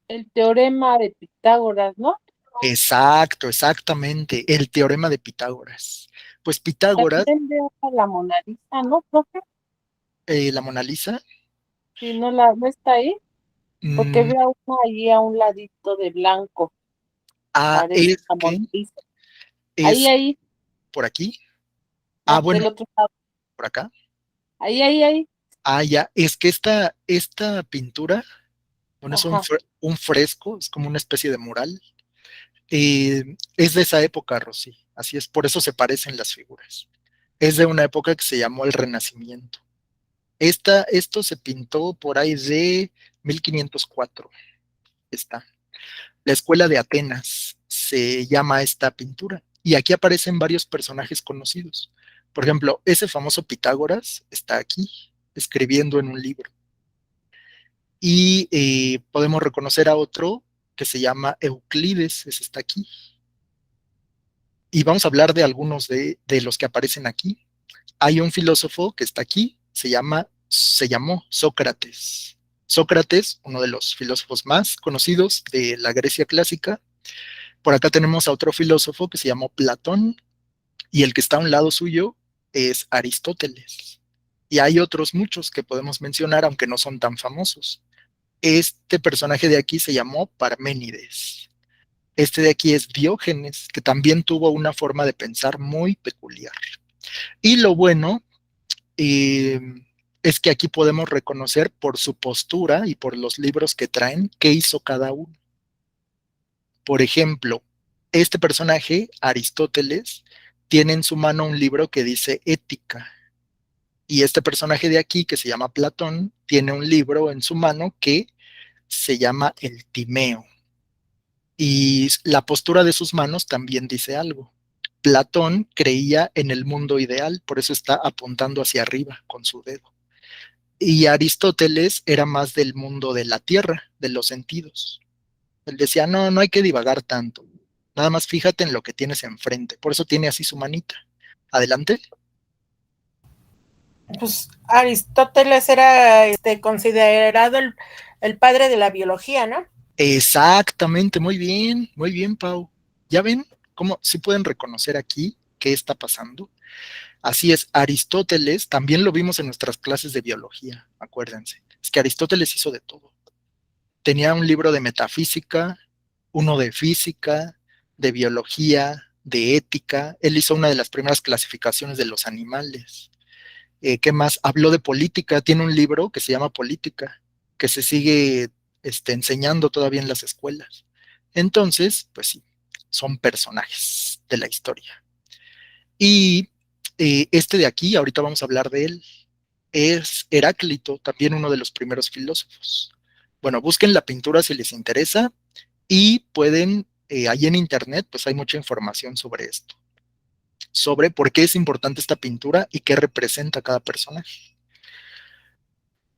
El teorema de Pitágoras, ¿no? Exacto, exactamente, el teorema de Pitágoras. Pues Pitágoras, También veo a la Mona Lisa, ¿no, profe? la Mona Lisa, Si no, no está ahí, porque mm, veo una ahí a un ladito de blanco, parece es la que Mona Lisa. es Ahí, por aquí. no, Bueno, del otro lado. por acá. Ahí. Ya, es que esta pintura, bueno, es Ajá. un fresco, es como una especie de mural. Es de esa época, Rosy, así es, por eso se parecen las figuras. Es de una época que se llamó el Renacimiento. Esto se pintó por ahí de 1504. Está. La escuela de Atenas se llama esta pintura. Y aquí aparecen varios personajes conocidos. Por ejemplo, ese famoso Pitágoras está aquí, escribiendo en un libro. Y podemos reconocer a otro que se llama Euclides, ese está aquí. Y vamos a hablar de algunos de los que aparecen aquí. Hay un filósofo que está aquí, se llamó Sócrates. Sócrates, uno de los filósofos más conocidos de la Grecia clásica. Por acá tenemos a otro filósofo que se llamó Platón, y el que está a un lado suyo es Aristóteles. Y hay otros muchos que podemos mencionar, aunque no son tan famosos. Este personaje de aquí se llamó Parménides. Este de aquí es Diógenes, que también tuvo una forma de pensar muy peculiar. Y lo bueno eh, es que aquí podemos reconocer por su postura y por los libros que traen qué hizo cada uno. Por ejemplo, este personaje, Aristóteles, tiene en su mano un libro que dice Ética. Y este personaje de aquí, que se llama Platón, tiene un libro en su mano que se llama el Timeo. Y la postura de sus manos también dice algo. Platón creía en el mundo ideal, por eso está apuntando hacia arriba con su dedo. Y Aristóteles era más del mundo de la tierra, de los sentidos. Él decía, no hay que divagar tanto. Nada más fíjate en lo que tienes enfrente. Por eso tiene así su manita. Adelante. Pues Aristóteles era considerado el padre de la biología, ¿no? Exactamente, muy bien, Pau. ¿Ya ven cómo sí pueden reconocer aquí qué está pasando? Así es, Aristóteles, también lo vimos en nuestras clases de biología, acuérdense. Es que Aristóteles hizo de todo. Tenía un libro de metafísica, uno de física, de biología, de ética. Él hizo una de las primeras clasificaciones de los animales. ¿Qué más? Habló de política, tiene un libro que se llama Política, que se sigue enseñando todavía en las escuelas. Entonces, pues sí, son personajes de la historia. Y este de aquí, ahorita vamos a hablar de él, es Heráclito, también uno de los primeros filósofos. Bueno, busquen la pintura si les interesa y pueden, ahí en internet, pues hay mucha información sobre esto, sobre por qué es importante esta pintura y qué representa cada personaje.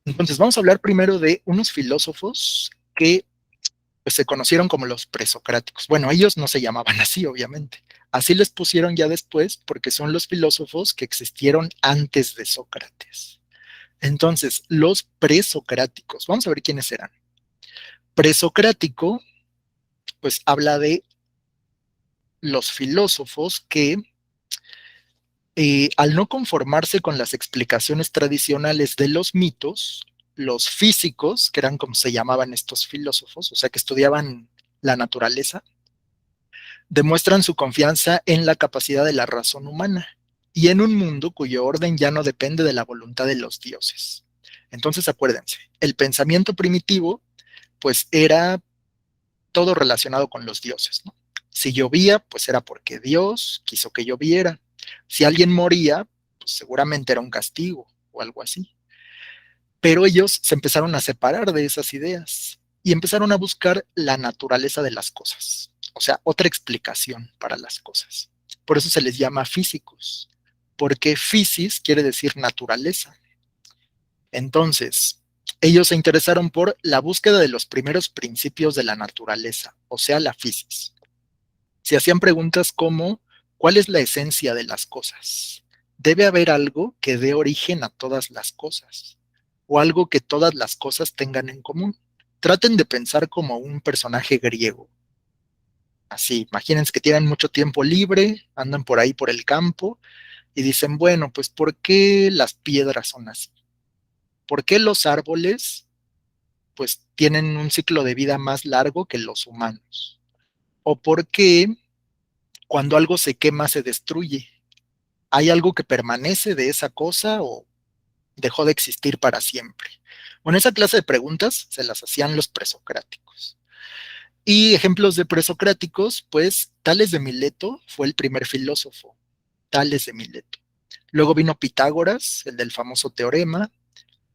Entonces, vamos a hablar primero de unos filósofos que pues, se conocieron como los presocráticos. Bueno, ellos no se llamaban así, obviamente. Así les pusieron ya después porque son los filósofos que existieron antes de Sócrates. Entonces, los presocráticos, vamos a ver quiénes eran. Presocrático, pues habla de los filósofos que al no conformarse con las explicaciones tradicionales de los mitos, los físicos, que eran como se llamaban estos filósofos, o sea, que estudiaban la naturaleza, demuestran su confianza en la capacidad de la razón humana y en un mundo cuyo orden ya no depende de la voluntad de los dioses. Entonces, acuérdense, el pensamiento primitivo, pues era todo relacionado con los dioses, ¿no? Si llovía, pues era porque Dios quiso que lloviera. Si alguien moría, pues seguramente era un castigo o algo así. Pero ellos se empezaron a separar de esas ideas y empezaron a buscar la naturaleza de las cosas, o sea, otra explicación para las cosas. Por eso se les llama físicos, porque physis quiere decir naturaleza. Entonces, ellos se interesaron por la búsqueda de los primeros principios de la naturaleza, o sea, la física. Se hacían preguntas como, ¿cuál es la esencia de las cosas? Debe haber algo que dé origen a todas las cosas, o algo que todas las cosas tengan en común. Traten de pensar como un personaje griego. Así, imagínense que tienen mucho tiempo libre, andan por ahí por el campo y dicen, bueno, pues ¿por qué las piedras son así? ¿Por qué los árboles pues tienen un ciclo de vida más largo que los humanos? ¿O por qué cuando algo se quema se destruye? ¿Hay algo que permanece de esa cosa o dejó de existir para siempre? Bueno, esa clase de preguntas se las hacían los presocráticos. Y ejemplos de presocráticos, pues Tales de Mileto fue el primer filósofo, Tales de Mileto. Luego vino Pitágoras, el del famoso teorema,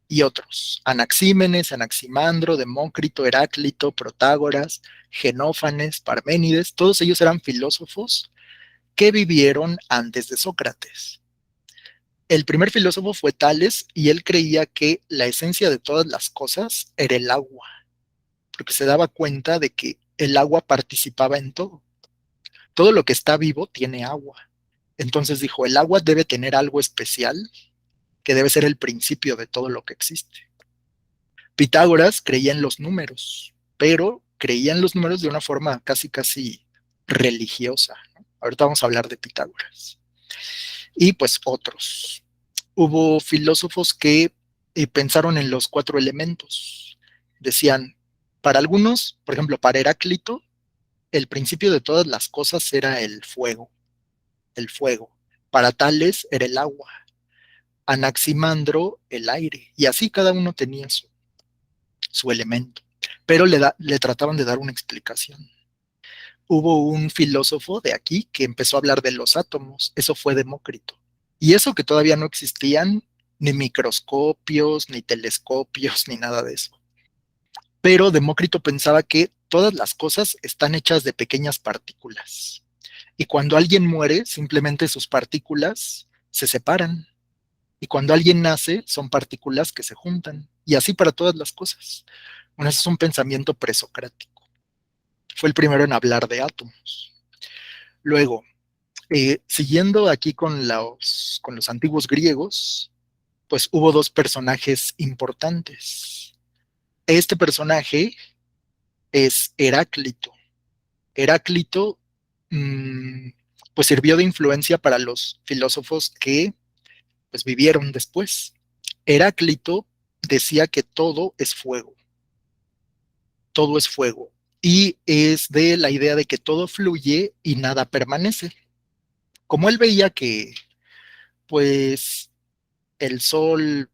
y otros, Anaxímenes, Anaximandro, Demócrito, Heráclito, Protágoras, Genófanes, Parménides, todos ellos eran filósofos que vivieron antes de Sócrates. El primer filósofo fue Tales y él creía que la esencia de todas las cosas era el agua, porque se daba cuenta de que el agua participaba en todo. Todo lo que está vivo tiene agua. Entonces dijo, el agua debe tener algo especial que debe ser el principio de todo lo que existe. Pitágoras creía en los números, pero creía en los números de una forma casi religiosa, ¿no? Ahorita vamos a hablar de Pitágoras. Y pues otros. Hubo filósofos que pensaron en los 4 elementos. Decían, para algunos, por ejemplo, para Heráclito, el principio de todas las cosas era el fuego. El fuego. Para Tales era el agua. Anaximandro, el aire. Y así cada uno tenía su elemento. Pero le trataban de dar una explicación. Hubo un filósofo de aquí que empezó a hablar de los átomos. Eso fue Demócrito. Y eso que todavía no existían ni microscopios, ni telescopios, ni nada de eso. Pero Demócrito pensaba que todas las cosas están hechas de pequeñas partículas. Y cuando alguien muere, simplemente sus partículas se separan. Y cuando alguien nace, son partículas que se juntan. Y así para todas las cosas. Bueno, ese es un pensamiento presocrático. Fue el primero en hablar de átomos. Luego, siguiendo aquí con los antiguos griegos, pues hubo 2 personajes importantes. Este personaje es Heráclito. Heráclito, pues sirvió de influencia para los filósofos que pues vivieron después. Heráclito decía que todo es fuego, y es de la idea de que todo fluye y nada permanece. Como él veía que pues el sol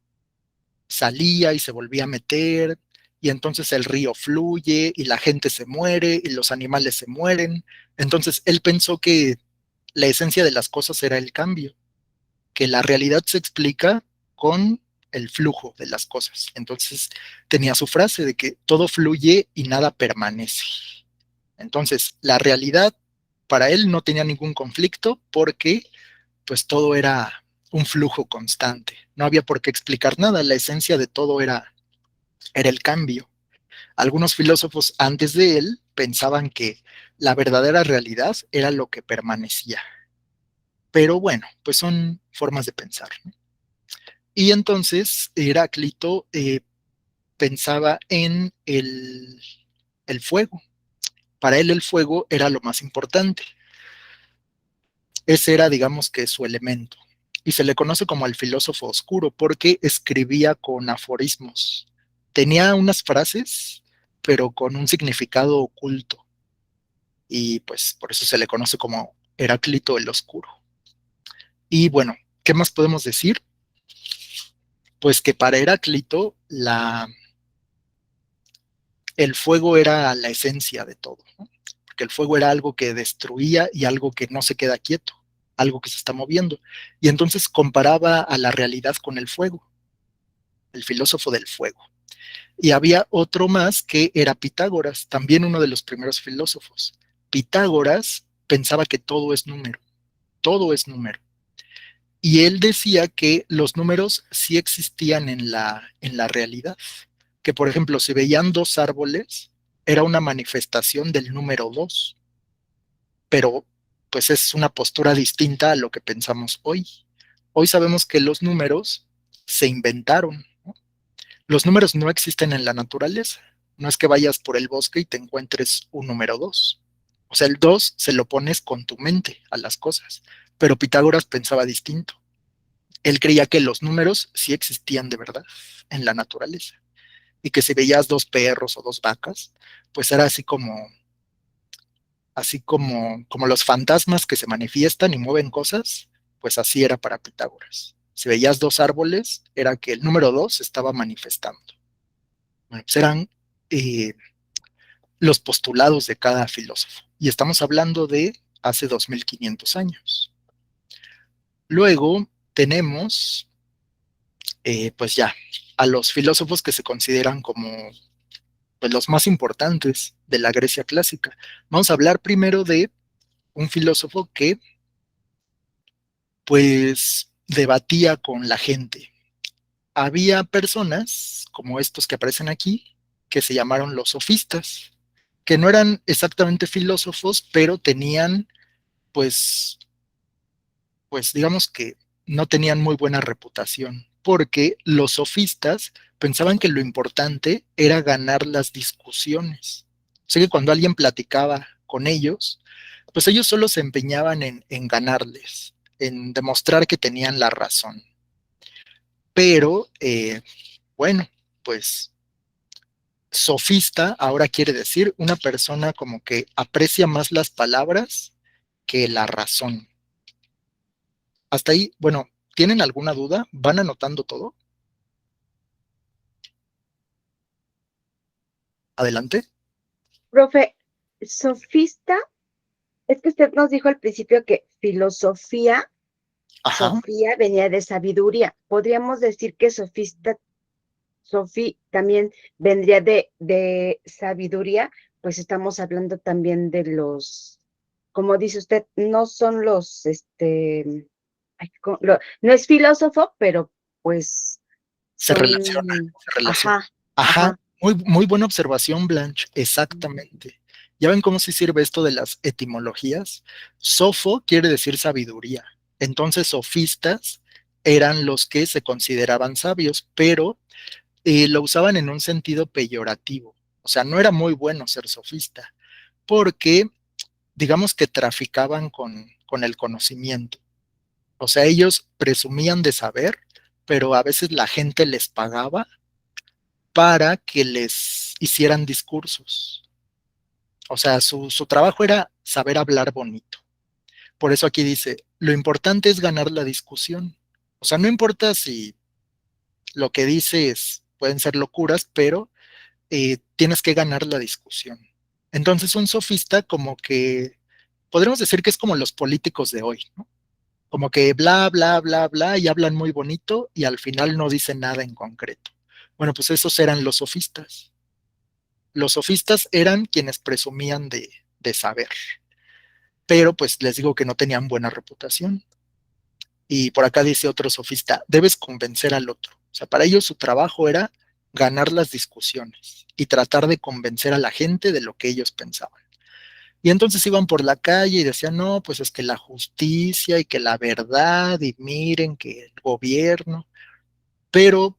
salía y se volvía a meter, y entonces el río fluye y la gente se muere y los animales se mueren, entonces él pensó que la esencia de las cosas era el cambio, que la realidad se explica con el flujo de las cosas. Entonces tenía su frase de que todo fluye y nada permanece. Entonces la realidad para él no tenía ningún conflicto porque pues todo era un flujo constante. No había por qué explicar nada, la esencia de todo era el cambio. Algunos filósofos antes de él pensaban que la verdadera realidad era lo que permanecía. Pero bueno, pues son formas de pensar, ¿no? Y entonces Heráclito pensaba en el fuego. Para él el fuego era lo más importante. Ese era, digamos que, su elemento. Y se le conoce como el filósofo oscuro porque escribía con aforismos. Tenía unas frases, pero con un significado oculto. Y pues por eso se le conoce como Heráclito el Oscuro. Y bueno, ¿qué más podemos decir? Pues que para Heráclito el fuego era la esencia de todo, ¿no? Porque el fuego era algo que destruía y algo que no se queda quieto, algo que se está moviendo. Y entonces comparaba a la realidad con el fuego, el filósofo del fuego. Y había otro más que era Pitágoras, también uno de los primeros filósofos. Pitágoras pensaba que todo es número, todo es número. Y él decía que los números sí existían en la realidad, que por ejemplo, si veían dos árboles, era una manifestación del número dos, pero pues es una postura distinta a lo que pensamos hoy. Hoy sabemos que los números se inventaron, ¿no? Los números no existen en la naturaleza. No es que vayas por el bosque y te encuentres un número dos. O sea, el dos se lo pones con tu mente a las cosas, pero Pitágoras pensaba distinto. Él creía que los números sí existían de verdad en la naturaleza y que si veías dos perros o dos vacas, pues era así como los fantasmas que se manifiestan y mueven cosas, pues así era para Pitágoras. Si veías dos árboles, era que el número dos se estaba manifestando. Bueno, pues eran eh, los postulados de cada filósofo. Y estamos hablando de hace 2500 años. Luego tenemos, pues ya, a los filósofos que se consideran como pues, los más importantes de la Grecia clásica. Vamos a hablar primero de un filósofo que pues debatía con la gente. Había personas como estos que aparecen aquí que se llamaron los sofistas, que no eran exactamente filósofos, pero tenían pues digamos que no tenían muy buena reputación, porque los sofistas pensaban que lo importante era ganar las discusiones. O sea que cuando alguien platicaba con ellos, pues ellos solo se empeñaban en ganarles, en demostrar que tenían la razón. Pero, bueno, pues sofista ahora quiere decir una persona como que aprecia más las palabras que la razón. Hasta ahí, bueno, ¿tienen alguna duda? ¿Van anotando todo? Adelante. Profe, sofista, es que usted nos dijo al principio que filosofía, Ajá. Sofía venía de sabiduría. Podríamos decir que sofista, Sofí también vendría de sabiduría, pues estamos hablando también de los, como dice usted, no son los, no es filósofo, pero pues Se son, relaciona, se relaciona. ajá, Ajá, ajá. muy, muy buena observación, Blanche. Exactamente. ¿Ya ven cómo se sirve esto de las etimologías? Sofo quiere decir sabiduría. Entonces, sofistas eran los que se consideraban sabios, pero lo usaban en un sentido peyorativo. O sea, no era muy bueno ser sofista, porque digamos que traficaban con el conocimiento. O sea, ellos presumían de saber, pero a veces la gente les pagaba para que les hicieran discursos. O sea, su trabajo era saber hablar bonito. Por eso aquí dice, lo importante es ganar la discusión. O sea, no importa si lo que dices pueden ser locuras, pero tienes que ganar la discusión. Entonces, un sofista como que, podríamos decir que es como los políticos de hoy, ¿no? Como que bla, bla, bla, bla, y hablan muy bonito y al final no dicen nada en concreto. Bueno, pues esos eran los sofistas. Los sofistas eran quienes presumían de saber, pero pues les digo que no tenían buena reputación. Y por acá dice otro sofista, debes convencer al otro. O sea, para ellos su trabajo era ganar las discusiones y tratar de convencer a la gente de lo que ellos pensaban. Y entonces iban por la calle y decían, no, pues es que la justicia y que la verdad y miren que el gobierno. Pero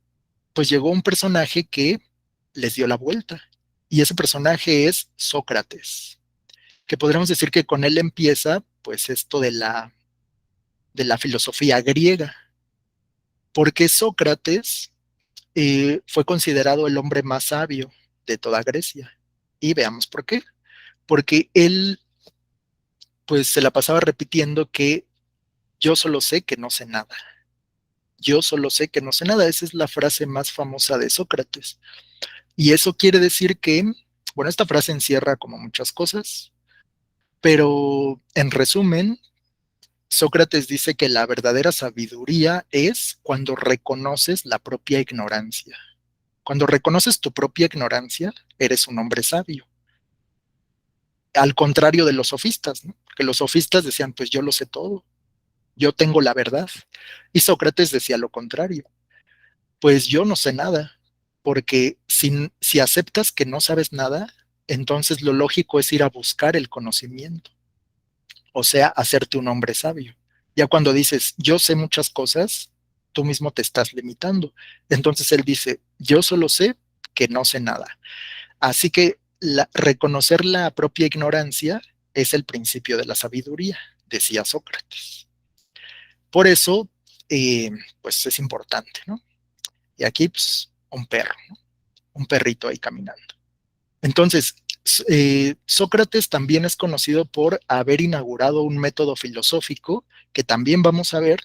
pues llegó un personaje que les dio la vuelta. Y ese personaje es Sócrates, que podríamos decir que con él empieza pues esto de la filosofía griega, porque Sócrates fue considerado el hombre más sabio de toda Grecia. Y veamos por qué. Porque él pues se la pasaba repitiendo que yo solo sé que no sé nada. Yo solo sé que no sé nada. Esa es la frase más famosa de Sócrates. Y eso quiere decir que, bueno, esta frase encierra como muchas cosas, pero en resumen, Sócrates dice que la verdadera sabiduría es cuando reconoces la propia ignorancia. Cuando reconoces tu propia ignorancia, eres un hombre sabio. Al contrario de los sofistas, ¿no? Porque los sofistas decían, pues yo lo sé todo, yo tengo la verdad. Y Sócrates decía lo contrario, pues yo no sé nada, porque si aceptas que no sabes nada, entonces lo lógico es ir a buscar el conocimiento, o sea, hacerte un hombre sabio. Ya cuando dices, yo sé muchas cosas, tú mismo te estás limitando. Entonces él dice, yo solo sé que no sé nada. Así que reconocer la propia ignorancia es el principio de la sabiduría, decía Sócrates. Por eso, pues es importante, ¿no? Y aquí, pues, un perro, ¿no? Un perrito ahí caminando. Entonces, Sócrates también es conocido por haber inaugurado un método filosófico que también vamos a ver,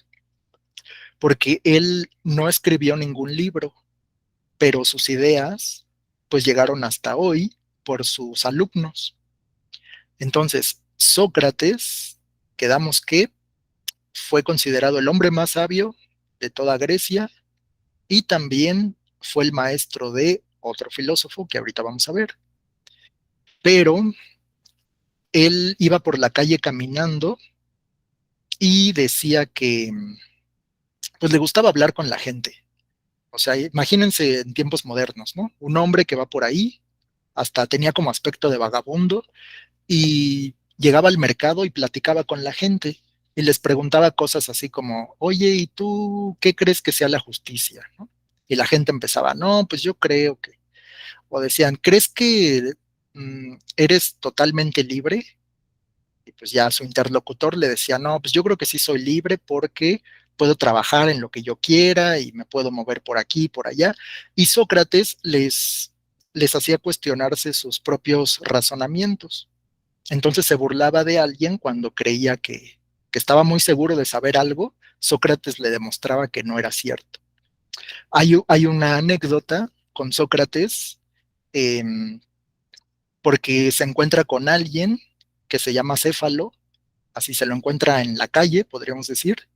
porque él no escribió ningún libro, pero sus ideas pues llegaron hasta hoy por sus alumnos. Entonces, Sócrates, quedamos que fue considerado el hombre más sabio de toda Grecia y también fue el maestro de otro filósofo que ahorita vamos a ver. Pero él iba por la calle caminando y decía que pues le gustaba hablar con la gente. O sea, imagínense en tiempos modernos, ¿no? Un hombre que va por ahí, hasta tenía como aspecto de vagabundo y llegaba al mercado y platicaba con la gente y les preguntaba cosas así como, oye, ¿y tú qué crees que sea la justicia? ¿No? Y la gente empezaba, no, pues yo creo que, o decían, ¿crees que eres totalmente libre? Y pues ya su interlocutor le decía, no, pues yo creo que sí soy libre porque puedo trabajar en lo que yo quiera y me puedo mover por aquí y por allá. Y Sócrates les hacía cuestionarse sus propios razonamientos. Entonces se burlaba de alguien cuando creía que estaba muy seguro de saber algo. Sócrates le demostraba que no era cierto. Hay una anécdota con Sócrates eh, porque se encuentra con alguien que se llama Céfalo, así se lo encuentra en la calle, podríamos decir,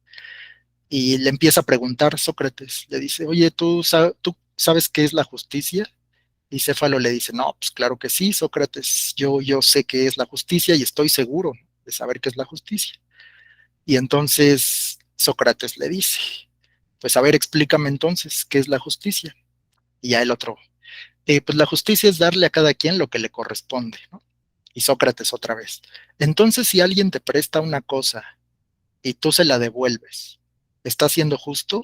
y le empieza a preguntar Sócrates, le dice, oye, ¿tú sabes qué es la justicia? Y Céfalo le dice, no, pues claro que sí, Sócrates, yo sé qué es la justicia y estoy seguro de saber qué es la justicia. Y entonces Sócrates le dice, pues a ver, explícame entonces qué es la justicia. Y ya el otro, pues la justicia es darle a cada quien lo que le corresponde, ¿no? Y Sócrates otra vez. Entonces, si alguien te presta una cosa y tú se la devuelves, ¿está siendo justo?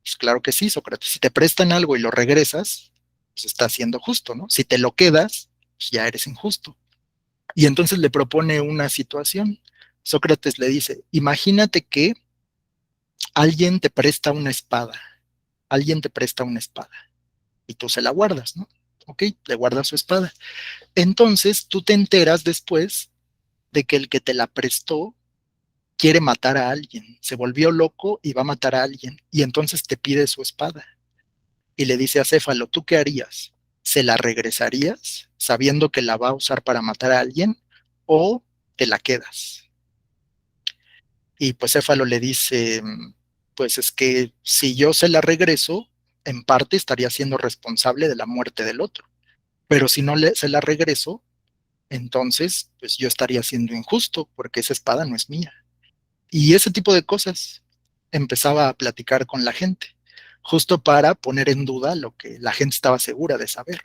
Pues claro que sí, Sócrates. Si te prestan algo y lo regresas, pues está siendo justo, ¿no? Si te lo quedas, pues ya eres injusto. Y entonces le propone una situación. Sócrates le dice, imagínate que alguien te presta una espada, alguien te presta una espada y tú se la guardas, ¿no? Ok, le guardas su espada. Entonces tú te enteras después de que el que te la prestó quiere matar a alguien, se volvió loco y va a matar a alguien, y entonces te pide su espada. Y le dice a Céfalo, ¿tú qué harías? ¿Se la regresarías sabiendo que la va a usar para matar a alguien o te la quedas? Y pues Céfalo le dice, pues es que si yo se la regreso, en parte estaría siendo responsable de la muerte del otro, pero si no se la regreso, entonces pues yo estaría siendo injusto porque esa espada no es mía. Y ese tipo de cosas empezaba a platicar con la gente, justo para poner en duda lo que la gente estaba segura de saber.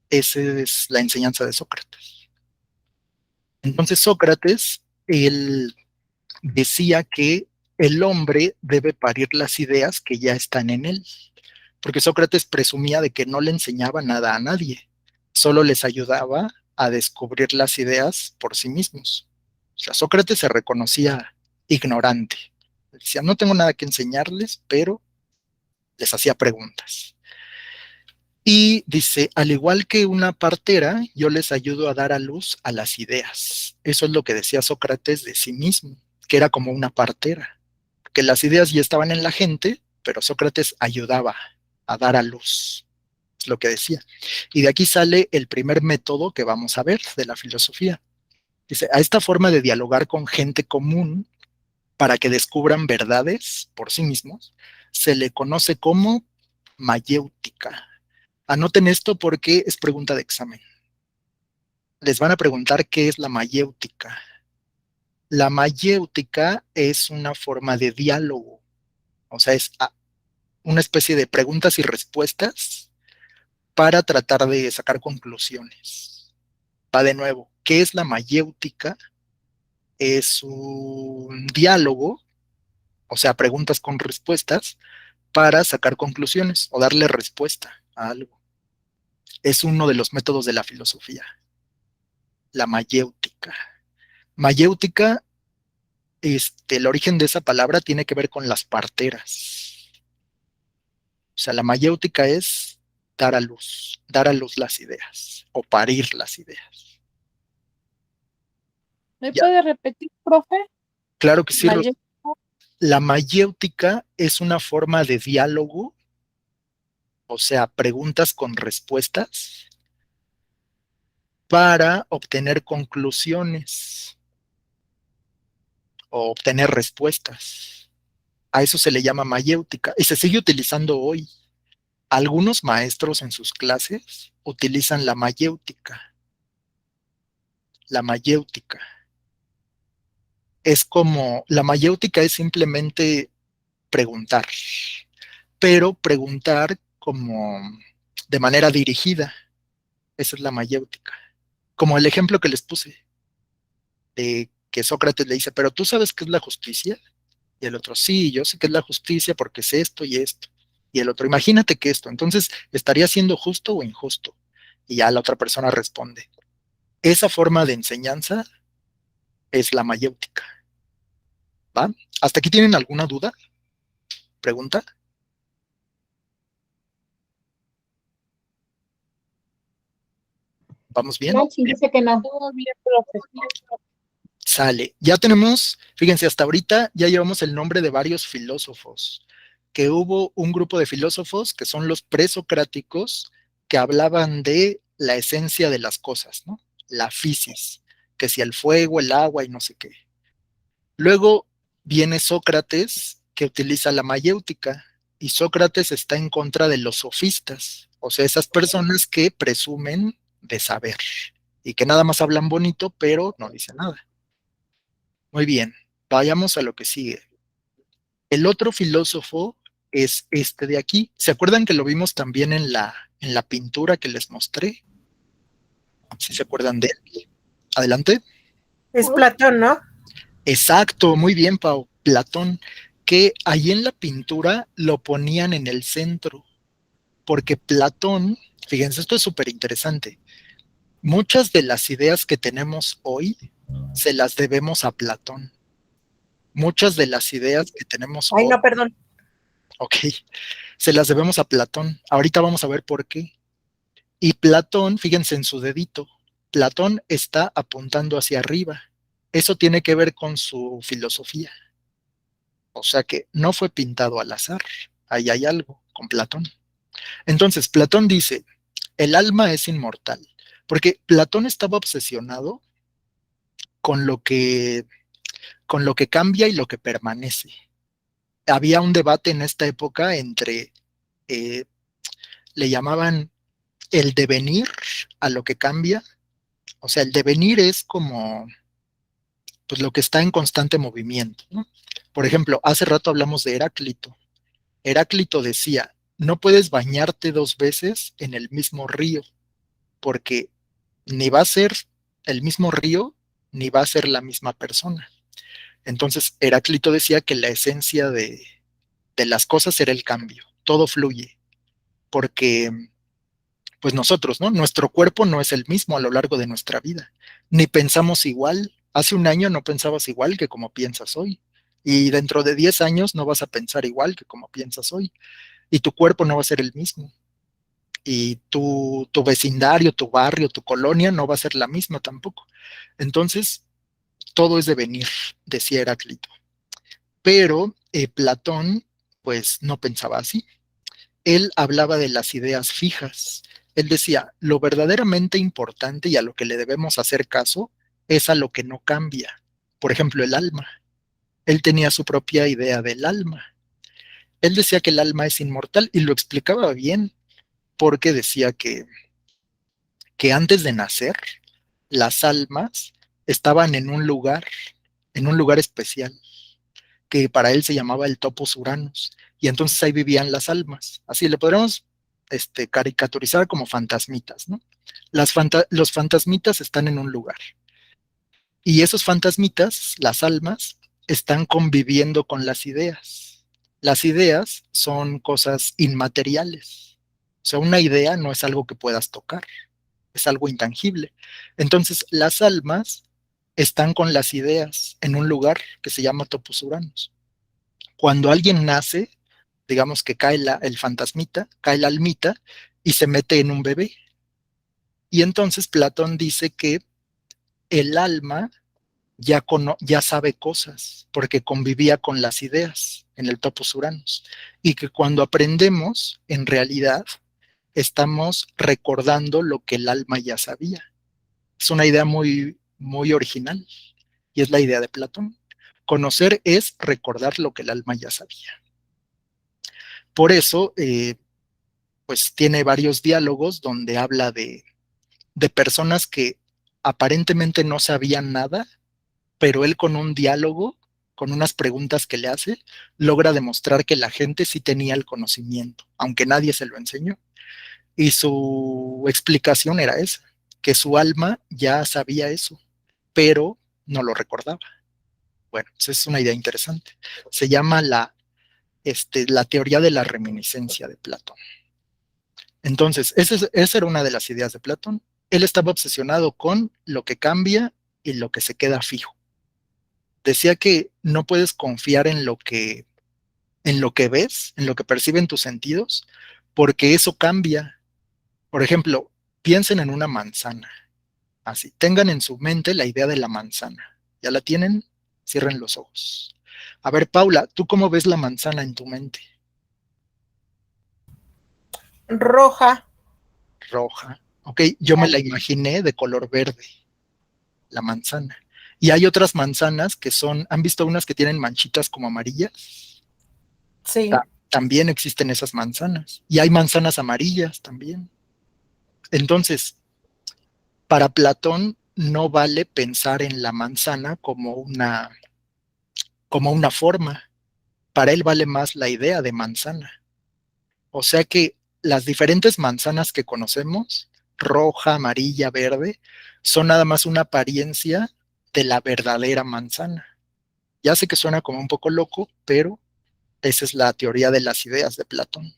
Esa es la enseñanza de Sócrates. Entonces Sócrates, él decía que el hombre debe parir las ideas que ya están en él, porque Sócrates presumía de que no le enseñaba nada a nadie, solo les ayudaba a descubrir las ideas por sí mismos. O sea, Sócrates se reconocía ignorante. Decía, no tengo nada que enseñarles, pero les hacía preguntas. Y dice, al igual que una partera, yo les ayudo a dar a luz a las ideas. Eso es lo que decía Sócrates de sí mismo, que era como una partera, que las ideas ya estaban en la gente, pero Sócrates ayudaba a dar a luz, es lo que decía. Y de aquí sale el primer método que vamos a ver de la filosofía. Dice, a esta forma de dialogar con gente común para que descubran verdades por sí mismos, se le conoce como mayéutica. Anoten esto porque es pregunta de examen. Les van a preguntar qué es la mayéutica. La mayéutica es una forma de diálogo, o sea, es una especie de preguntas y respuestas para tratar de sacar conclusiones. Va de nuevo, ¿qué es la mayéutica? Es un diálogo, o sea, preguntas con respuestas para sacar conclusiones o darle respuesta a algo. Es uno de los métodos de la filosofía, la mayéutica. Mayéutica, el origen de esa palabra tiene que ver con las parteras. O sea, la mayéutica es dar a luz las ideas o parir las ideas. ¿Me Ya, puede repetir, profe? claro que sí. Mayéutica. La mayéutica es una forma de diálogo, o sea, preguntas con respuestas para obtener conclusiones o obtener respuestas. A eso se le llama mayéutica y se sigue utilizando hoy. Algunos maestros en sus clases utilizan la mayéutica. La mayéutica es como, la mayéutica es simplemente preguntar, pero preguntar como de manera dirigida. Esa es la mayéutica. Como el ejemplo que les puse, de que Sócrates le dice, pero ¿tú sabes qué es la justicia? Y el otro, sí, yo sé qué es la justicia porque sé esto y esto. Y el otro, imagínate que esto, entonces, ¿estaría siendo justo o injusto? Y ya la otra persona responde. Esa forma de enseñanza es la mayéutica. ¿Va? ¿Hasta aquí tienen alguna duda? ¿Pregunta? ¿Vamos bien? No, sí, dice que no. Todo bien, profe. Sale. Ya tenemos, fíjense, hasta ahorita ya llevamos el nombre de varios filósofos, que hubo un grupo de filósofos que son los presocráticos, que hablaban de la esencia de las cosas, ¿no? La fisis, que si el fuego, el agua y no sé qué. Luego viene Sócrates, que utiliza la mayéutica, y Sócrates está en contra de los sofistas, o sea, esas personas que presumen de saber y que nada más hablan bonito, pero no dicen nada. Muy bien, vayamos a lo que sigue. El otro filósofo es este de aquí. ¿Se acuerdan que lo vimos también en la pintura que les mostré? ¿Sí se acuerdan de él? Adelante. Es Platón, ¿no? Exacto, muy bien, Pau. Platón, que ahí en la pintura lo ponían en el centro. Porque Platón, fíjense, esto es súper interesante. Muchas de las ideas que tenemos hoy se las debemos a Platón. Muchas de las ideas que tenemos Ay, hoy, no, perdón. ok, se las debemos a Platón. Ahorita vamos a ver por qué. Y Platón, fíjense en su dedito, Platón está apuntando hacia arriba. Eso tiene que ver con su filosofía. O sea que no fue pintado al azar. Ahí hay algo con Platón. Entonces, Platón dice, el alma es inmortal, porque Platón estaba obsesionado con con lo que cambia y lo que permanece. Había un debate en esta época entre, eh, le llamaban el devenir a lo que cambia. O sea, el devenir es como pues, lo que está en constante movimiento, ¿no? Por ejemplo, hace rato hablamos de Heráclito. Heráclito decía, no puedes bañarte dos veces en el mismo río, porque ni va a ser el mismo río, ni va a ser la misma persona. Entonces, Heráclito decía que la esencia de las cosas era el cambio, todo fluye, porque pues nosotros, ¿no? Nuestro cuerpo no es el mismo a lo largo de nuestra vida, ni pensamos igual. Hace un año no pensabas igual que como piensas hoy, y dentro de 10 años no vas a pensar igual que como piensas hoy, y tu cuerpo no va a ser el mismo, y tu vecindario, tu barrio, tu colonia no va a ser la misma tampoco. Entonces, todo es devenir, decía Heráclito. Pero Platón, pues no pensaba así. Él hablaba de las ideas fijas. Él decía, lo verdaderamente importante y a lo que le debemos hacer caso es a lo que no cambia. Por ejemplo, el alma. Él tenía su propia idea del alma. Él decía que el alma es inmortal y lo explicaba bien porque decía que antes de nacer, las almas estaban en un lugar especial, que para él se llamaba el Topos Uranus, y entonces ahí vivían las almas. Así le podríamos caricaturizar como fantasmitas, ¿no? Los fantasmitas están en un lugar, y esos fantasmitas, las almas, están conviviendo con las ideas. Las ideas son cosas inmateriales. O sea, una idea no es algo que puedas tocar, es algo intangible. Entonces, las almas están con las ideas en un lugar que se llama Topos Uranus. Cuando alguien nace, digamos que cae el fantasmita, cae la almita y se mete en un bebé. Y entonces Platón dice que el alma ya sabe cosas porque convivía con las ideas en el Topos Uranus. Y que cuando aprendemos, en realidad, estamos recordando lo que el alma ya sabía. Es una idea muy, muy original y es la idea de Platón. Conocer es recordar lo que el alma ya sabía. Por eso, pues tiene varios diálogos donde habla de personas que aparentemente no sabían nada, pero él con un diálogo, con unas preguntas que le hace, logra demostrar que la gente sí tenía el conocimiento, aunque nadie se lo enseñó. Y su explicación era esa, que su alma ya sabía eso, pero no lo recordaba. Bueno, esa es una idea interesante. Se llama la teoría de la reminiscencia de Platón. Entonces, esa era una de las ideas de Platón. Él estaba obsesionado con lo que cambia y lo que se queda fijo. Decía que no puedes confiar en lo que ves, en lo que perciben tus sentidos, porque eso cambia. Por ejemplo, piensen en una manzana. Así, tengan en su mente la idea de la manzana. ¿Ya la tienen? Cierren los ojos. A ver, Paula, ¿tú cómo ves la manzana en tu mente? Roja. Roja. Ok, yo me la imaginé de color verde, la manzana. Y hay otras manzanas que son, ¿han visto unas que tienen manchitas como amarillas? Sí. También existen esas manzanas. Y hay manzanas amarillas también. Entonces, para Platón no vale pensar en la manzana como una forma. Para él vale más la idea de manzana. O sea que las diferentes manzanas que conocemos, roja, amarilla, verde, son nada más una apariencia de la verdadera manzana. Ya sé que suena como un poco loco, pero esa es la teoría de las ideas de Platón.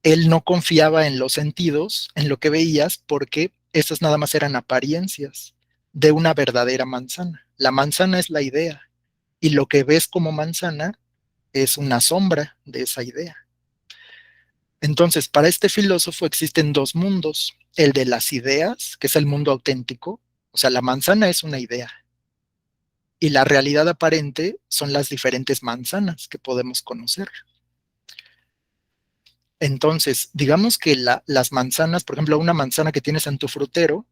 él no confiaba en los sentidos, en lo que veías, porque esas nada más eran apariencias de una verdadera manzana. La manzana es la idea, y lo que ves como manzana es una sombra de esa idea. Entonces, para este filósofo existen dos mundos, el de las ideas, que es el mundo auténtico, o sea, la manzana es una idea, y la realidad aparente son las diferentes manzanas que podemos conocer. Entonces, digamos que las manzanas, por ejemplo, una manzana que tienes en tu frutero,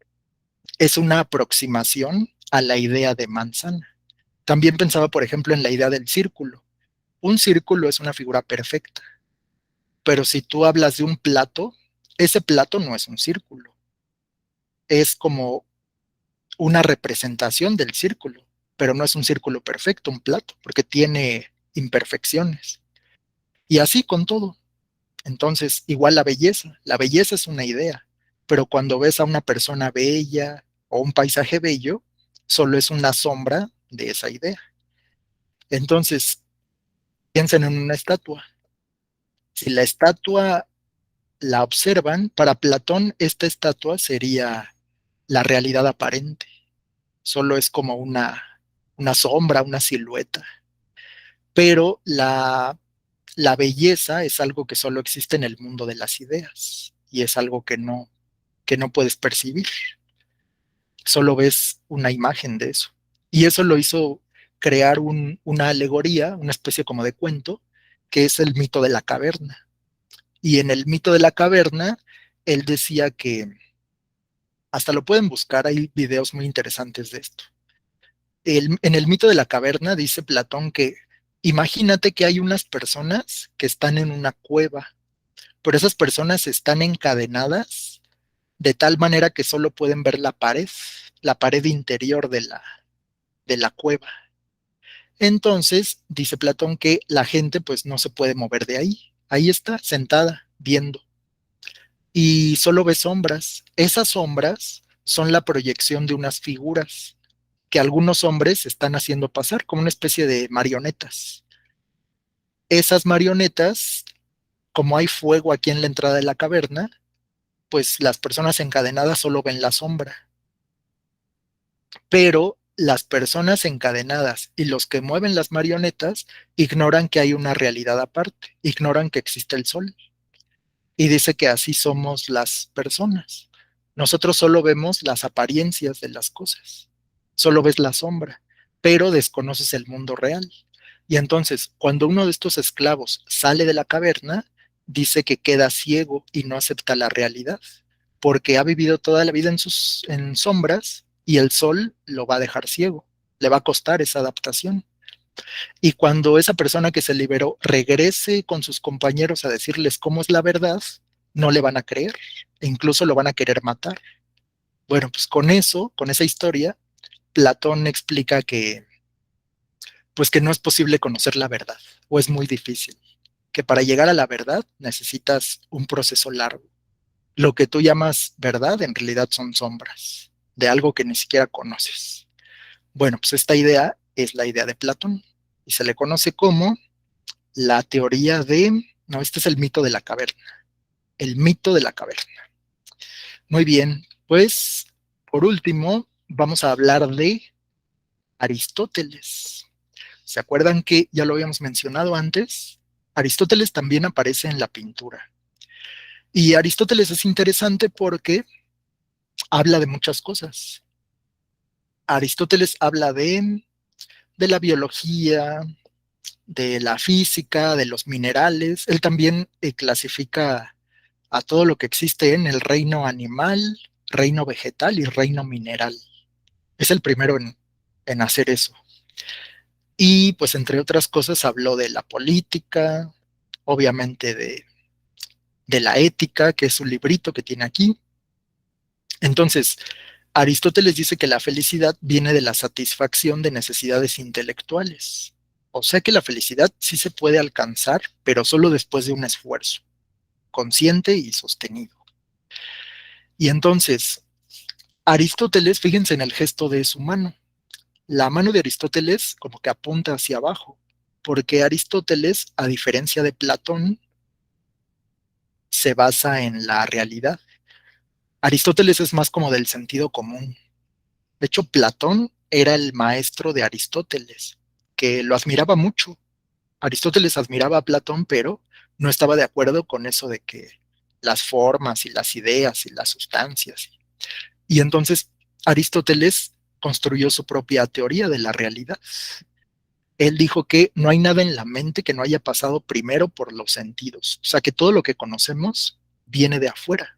es una aproximación a la idea de manzana. También pensaba, por ejemplo, en la idea del círculo. Un círculo es una figura perfecta, pero si tú hablas de un plato, ese plato no es un círculo, es como una representación del círculo, pero no es un círculo perfecto, un plato, porque tiene imperfecciones. Y así con todo. Entonces, igual la belleza es una idea, pero cuando ves a una persona bella o un paisaje bello, solo es una sombra de esa idea. Entonces, piensen en una estatua. Si la estatua la observan, para Platón esta estatua sería la realidad aparente, solo es como una sombra, una silueta, pero la belleza es algo que solo existe en el mundo de las ideas y es algo que no puedes percibir, solo ves una imagen de eso. Y eso lo hizo crear una alegoría, una especie como de cuento, que es el mito de la caverna. Y en el mito de la caverna, él decía que, hasta lo pueden buscar, hay videos muy interesantes de esto. En el mito de la caverna dice Platón que imagínate que hay unas personas que están en una cueva, pero esas personas están encadenadas de tal manera que solo pueden ver la pared interior de la cueva. Entonces, dice Platón que la gente pues no se puede mover de ahí. Ahí está, sentada, viendo. Y solo ve sombras. Esas sombras son la proyección de unas figuras que algunos hombres están haciendo pasar como una especie de marionetas. Esas marionetas, como hay fuego aquí en la entrada de la caverna, pues las personas encadenadas solo ven la sombra. Pero las personas encadenadas y los que mueven las marionetas ignoran que hay una realidad aparte, ignoran que existe el sol. Y dice que así somos las personas. Nosotros solo vemos las apariencias de las cosas, solo ves la sombra, pero desconoces el mundo real. Y entonces, cuando uno de estos esclavos sale de la caverna, dice que queda ciego y no acepta la realidad, porque ha vivido toda la vida en sombras y el sol lo va a dejar ciego, le va a costar esa adaptación. Y cuando esa persona que se liberó regrese con sus compañeros a decirles cómo es la verdad, no le van a creer e incluso lo van a querer matar. Bueno, pues con eso, con esa historia, Platón explica que pues que no es posible conocer la verdad o es muy difícil, que para llegar a la verdad necesitas un proceso largo. Lo que tú llamas verdad en realidad son sombras de algo que ni siquiera conoces. Bueno, pues esta idea es la idea de Platón y se le conoce como la teoría de, no, este es el mito de la caverna, el mito de la caverna. Muy bien, pues por último vamos a hablar de Aristóteles. ¿Se acuerdan que ya lo habíamos mencionado antes? Aristóteles también aparece en la pintura. Y Aristóteles es interesante porque habla de muchas cosas. Aristóteles habla de la biología, de la física, de los minerales. Él también clasifica a todo lo que existe en el reino animal, reino vegetal y reino mineral. Es el primero en hacer eso. Y pues entre otras cosas habló de la política, obviamente de la ética, que es un librito que tiene aquí. Entonces, Aristóteles dice que la felicidad viene de la satisfacción de necesidades intelectuales. O sea que la felicidad sí se puede alcanzar, pero solo después de un esfuerzo consciente y sostenido. Y entonces, Aristóteles, fíjense en el gesto de su mano. La mano de Aristóteles como que apunta hacia abajo, porque Aristóteles, a diferencia de Platón, se basa en la realidad. Aristóteles es más como del sentido común. De hecho, Platón era el maestro de Aristóteles, que lo admiraba mucho. Aristóteles admiraba a Platón, pero no estaba de acuerdo con eso de que las formas y las ideas y las sustancias. Y entonces Aristóteles construyó su propia teoría de la realidad. Él dijo que no hay nada en la mente que no haya pasado primero por los sentidos. O sea, que todo lo que conocemos viene de afuera.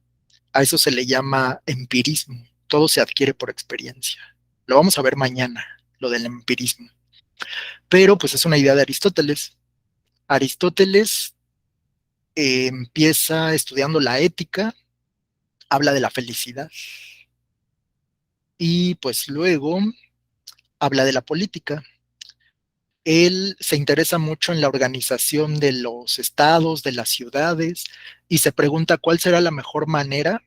A eso se le llama empirismo. Todo se adquiere por experiencia. Lo vamos a ver mañana, lo del empirismo. Pero pues es una idea de Aristóteles. Aristóteles empieza estudiando la ética, habla de la felicidad y pues luego habla de la política. Él se interesa mucho en la organización de los estados, de las ciudades, y se pregunta cuál será la mejor manera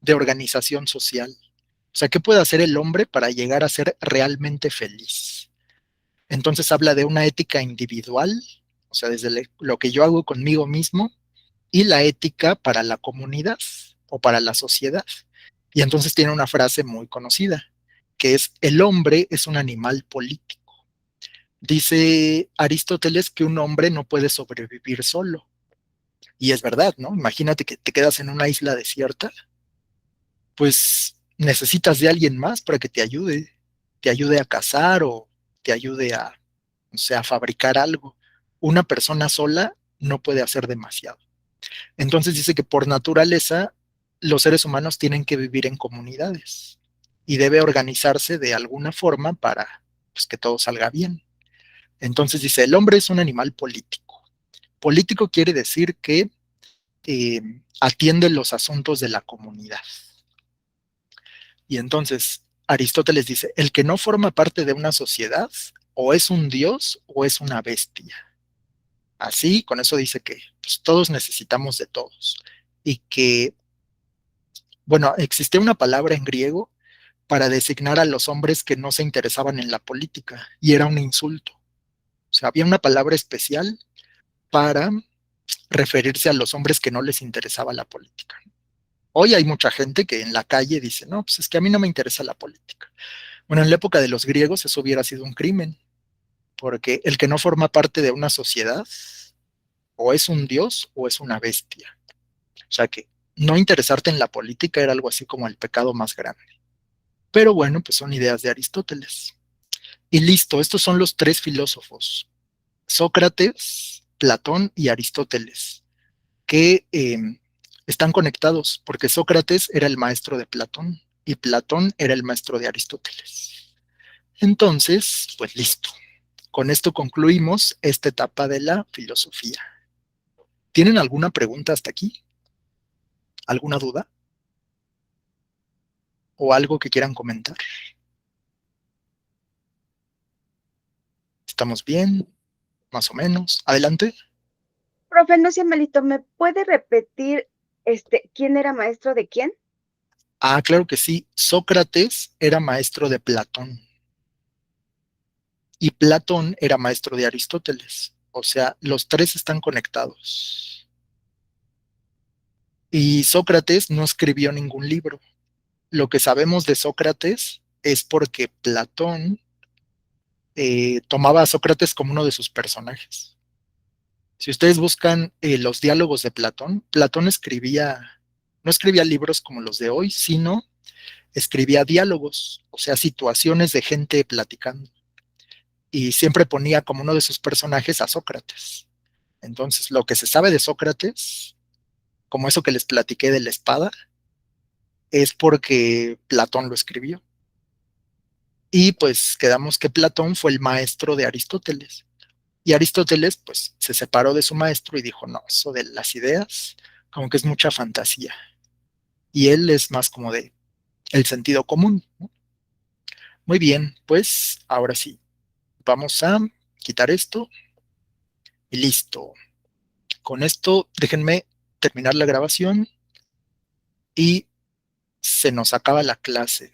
de organización social. O sea, ¿qué puede hacer el hombre para llegar a ser realmente feliz? Entonces habla de una ética individual, o sea, desde lo que yo hago conmigo mismo, y la ética para la comunidad o para la sociedad. Y entonces tiene una frase muy conocida, que es: el hombre es un animal político. Dice Aristóteles que un hombre no puede sobrevivir solo. Y es verdad, ¿no? Imagínate que te quedas en una isla desierta, pues necesitas de alguien más para que te ayude a cazar o te ayude a, o sea, a fabricar algo. Una persona sola no puede hacer demasiado. Entonces dice que por naturaleza los seres humanos tienen que vivir en comunidades y debe organizarse de alguna forma para pues, que todo salga bien. Entonces dice, el hombre es un animal político. Político quiere decir que atiende los asuntos de la comunidad. Y entonces Aristóteles dice, el que no forma parte de una sociedad o es un dios o es una bestia. Así, con eso dice que pues, todos necesitamos de todos. Y que, bueno, existía una palabra en griego para designar a los hombres que no se interesaban en la política, y era un insulto. O sea, había una palabra especial para referirse a los hombres que no les interesaba la política. Hoy hay mucha gente que en la calle dice, no, pues es que a mí no me interesa la política. Bueno, en la época de los griegos eso hubiera sido un crimen, porque el que no forma parte de una sociedad o es un dios o es una bestia. O sea que no interesarte en la política era algo así como el pecado más grande. Pero bueno, pues son ideas de Aristóteles. Y listo, estos son los tres filósofos, Sócrates, Platón y Aristóteles, que están conectados, porque Sócrates era el maestro de Platón y Platón era el maestro de Aristóteles. Entonces, pues listo. Con esto concluimos esta etapa de la filosofía. ¿Tienen alguna pregunta hasta aquí? ¿Alguna duda? ¿O algo que quieran comentar? ¿Estamos bien? Más o menos. Adelante. Profe, no sea malito, ¿me puede repetir quién era maestro de quién? Ah, claro que sí. Sócrates era maestro de Platón y Platón era maestro de Aristóteles. O sea, los tres están conectados. Y Sócrates no escribió ningún libro. Lo que sabemos de Sócrates es porque Platón tomaba a Sócrates como uno de sus personajes. Si ustedes buscan los diálogos de Platón, Platón escribía, no escribía libros como los de hoy, sino escribía diálogos, o sea, situaciones de gente platicando. Y siempre ponía como uno de sus personajes a Sócrates. Entonces, lo que se sabe de Sócrates, como eso que les platiqué de la espada, es porque Platón lo escribió. Y pues quedamos que Platón fue el maestro de Aristóteles. Y Aristóteles, pues, se separó de su maestro y dijo, no, eso de las ideas, como que es mucha fantasía. Y él es más como de el sentido común, ¿no? Muy bien, pues ahora sí, vamos a quitar esto y listo. Con esto, déjenme terminar la grabación y se nos acaba la clase.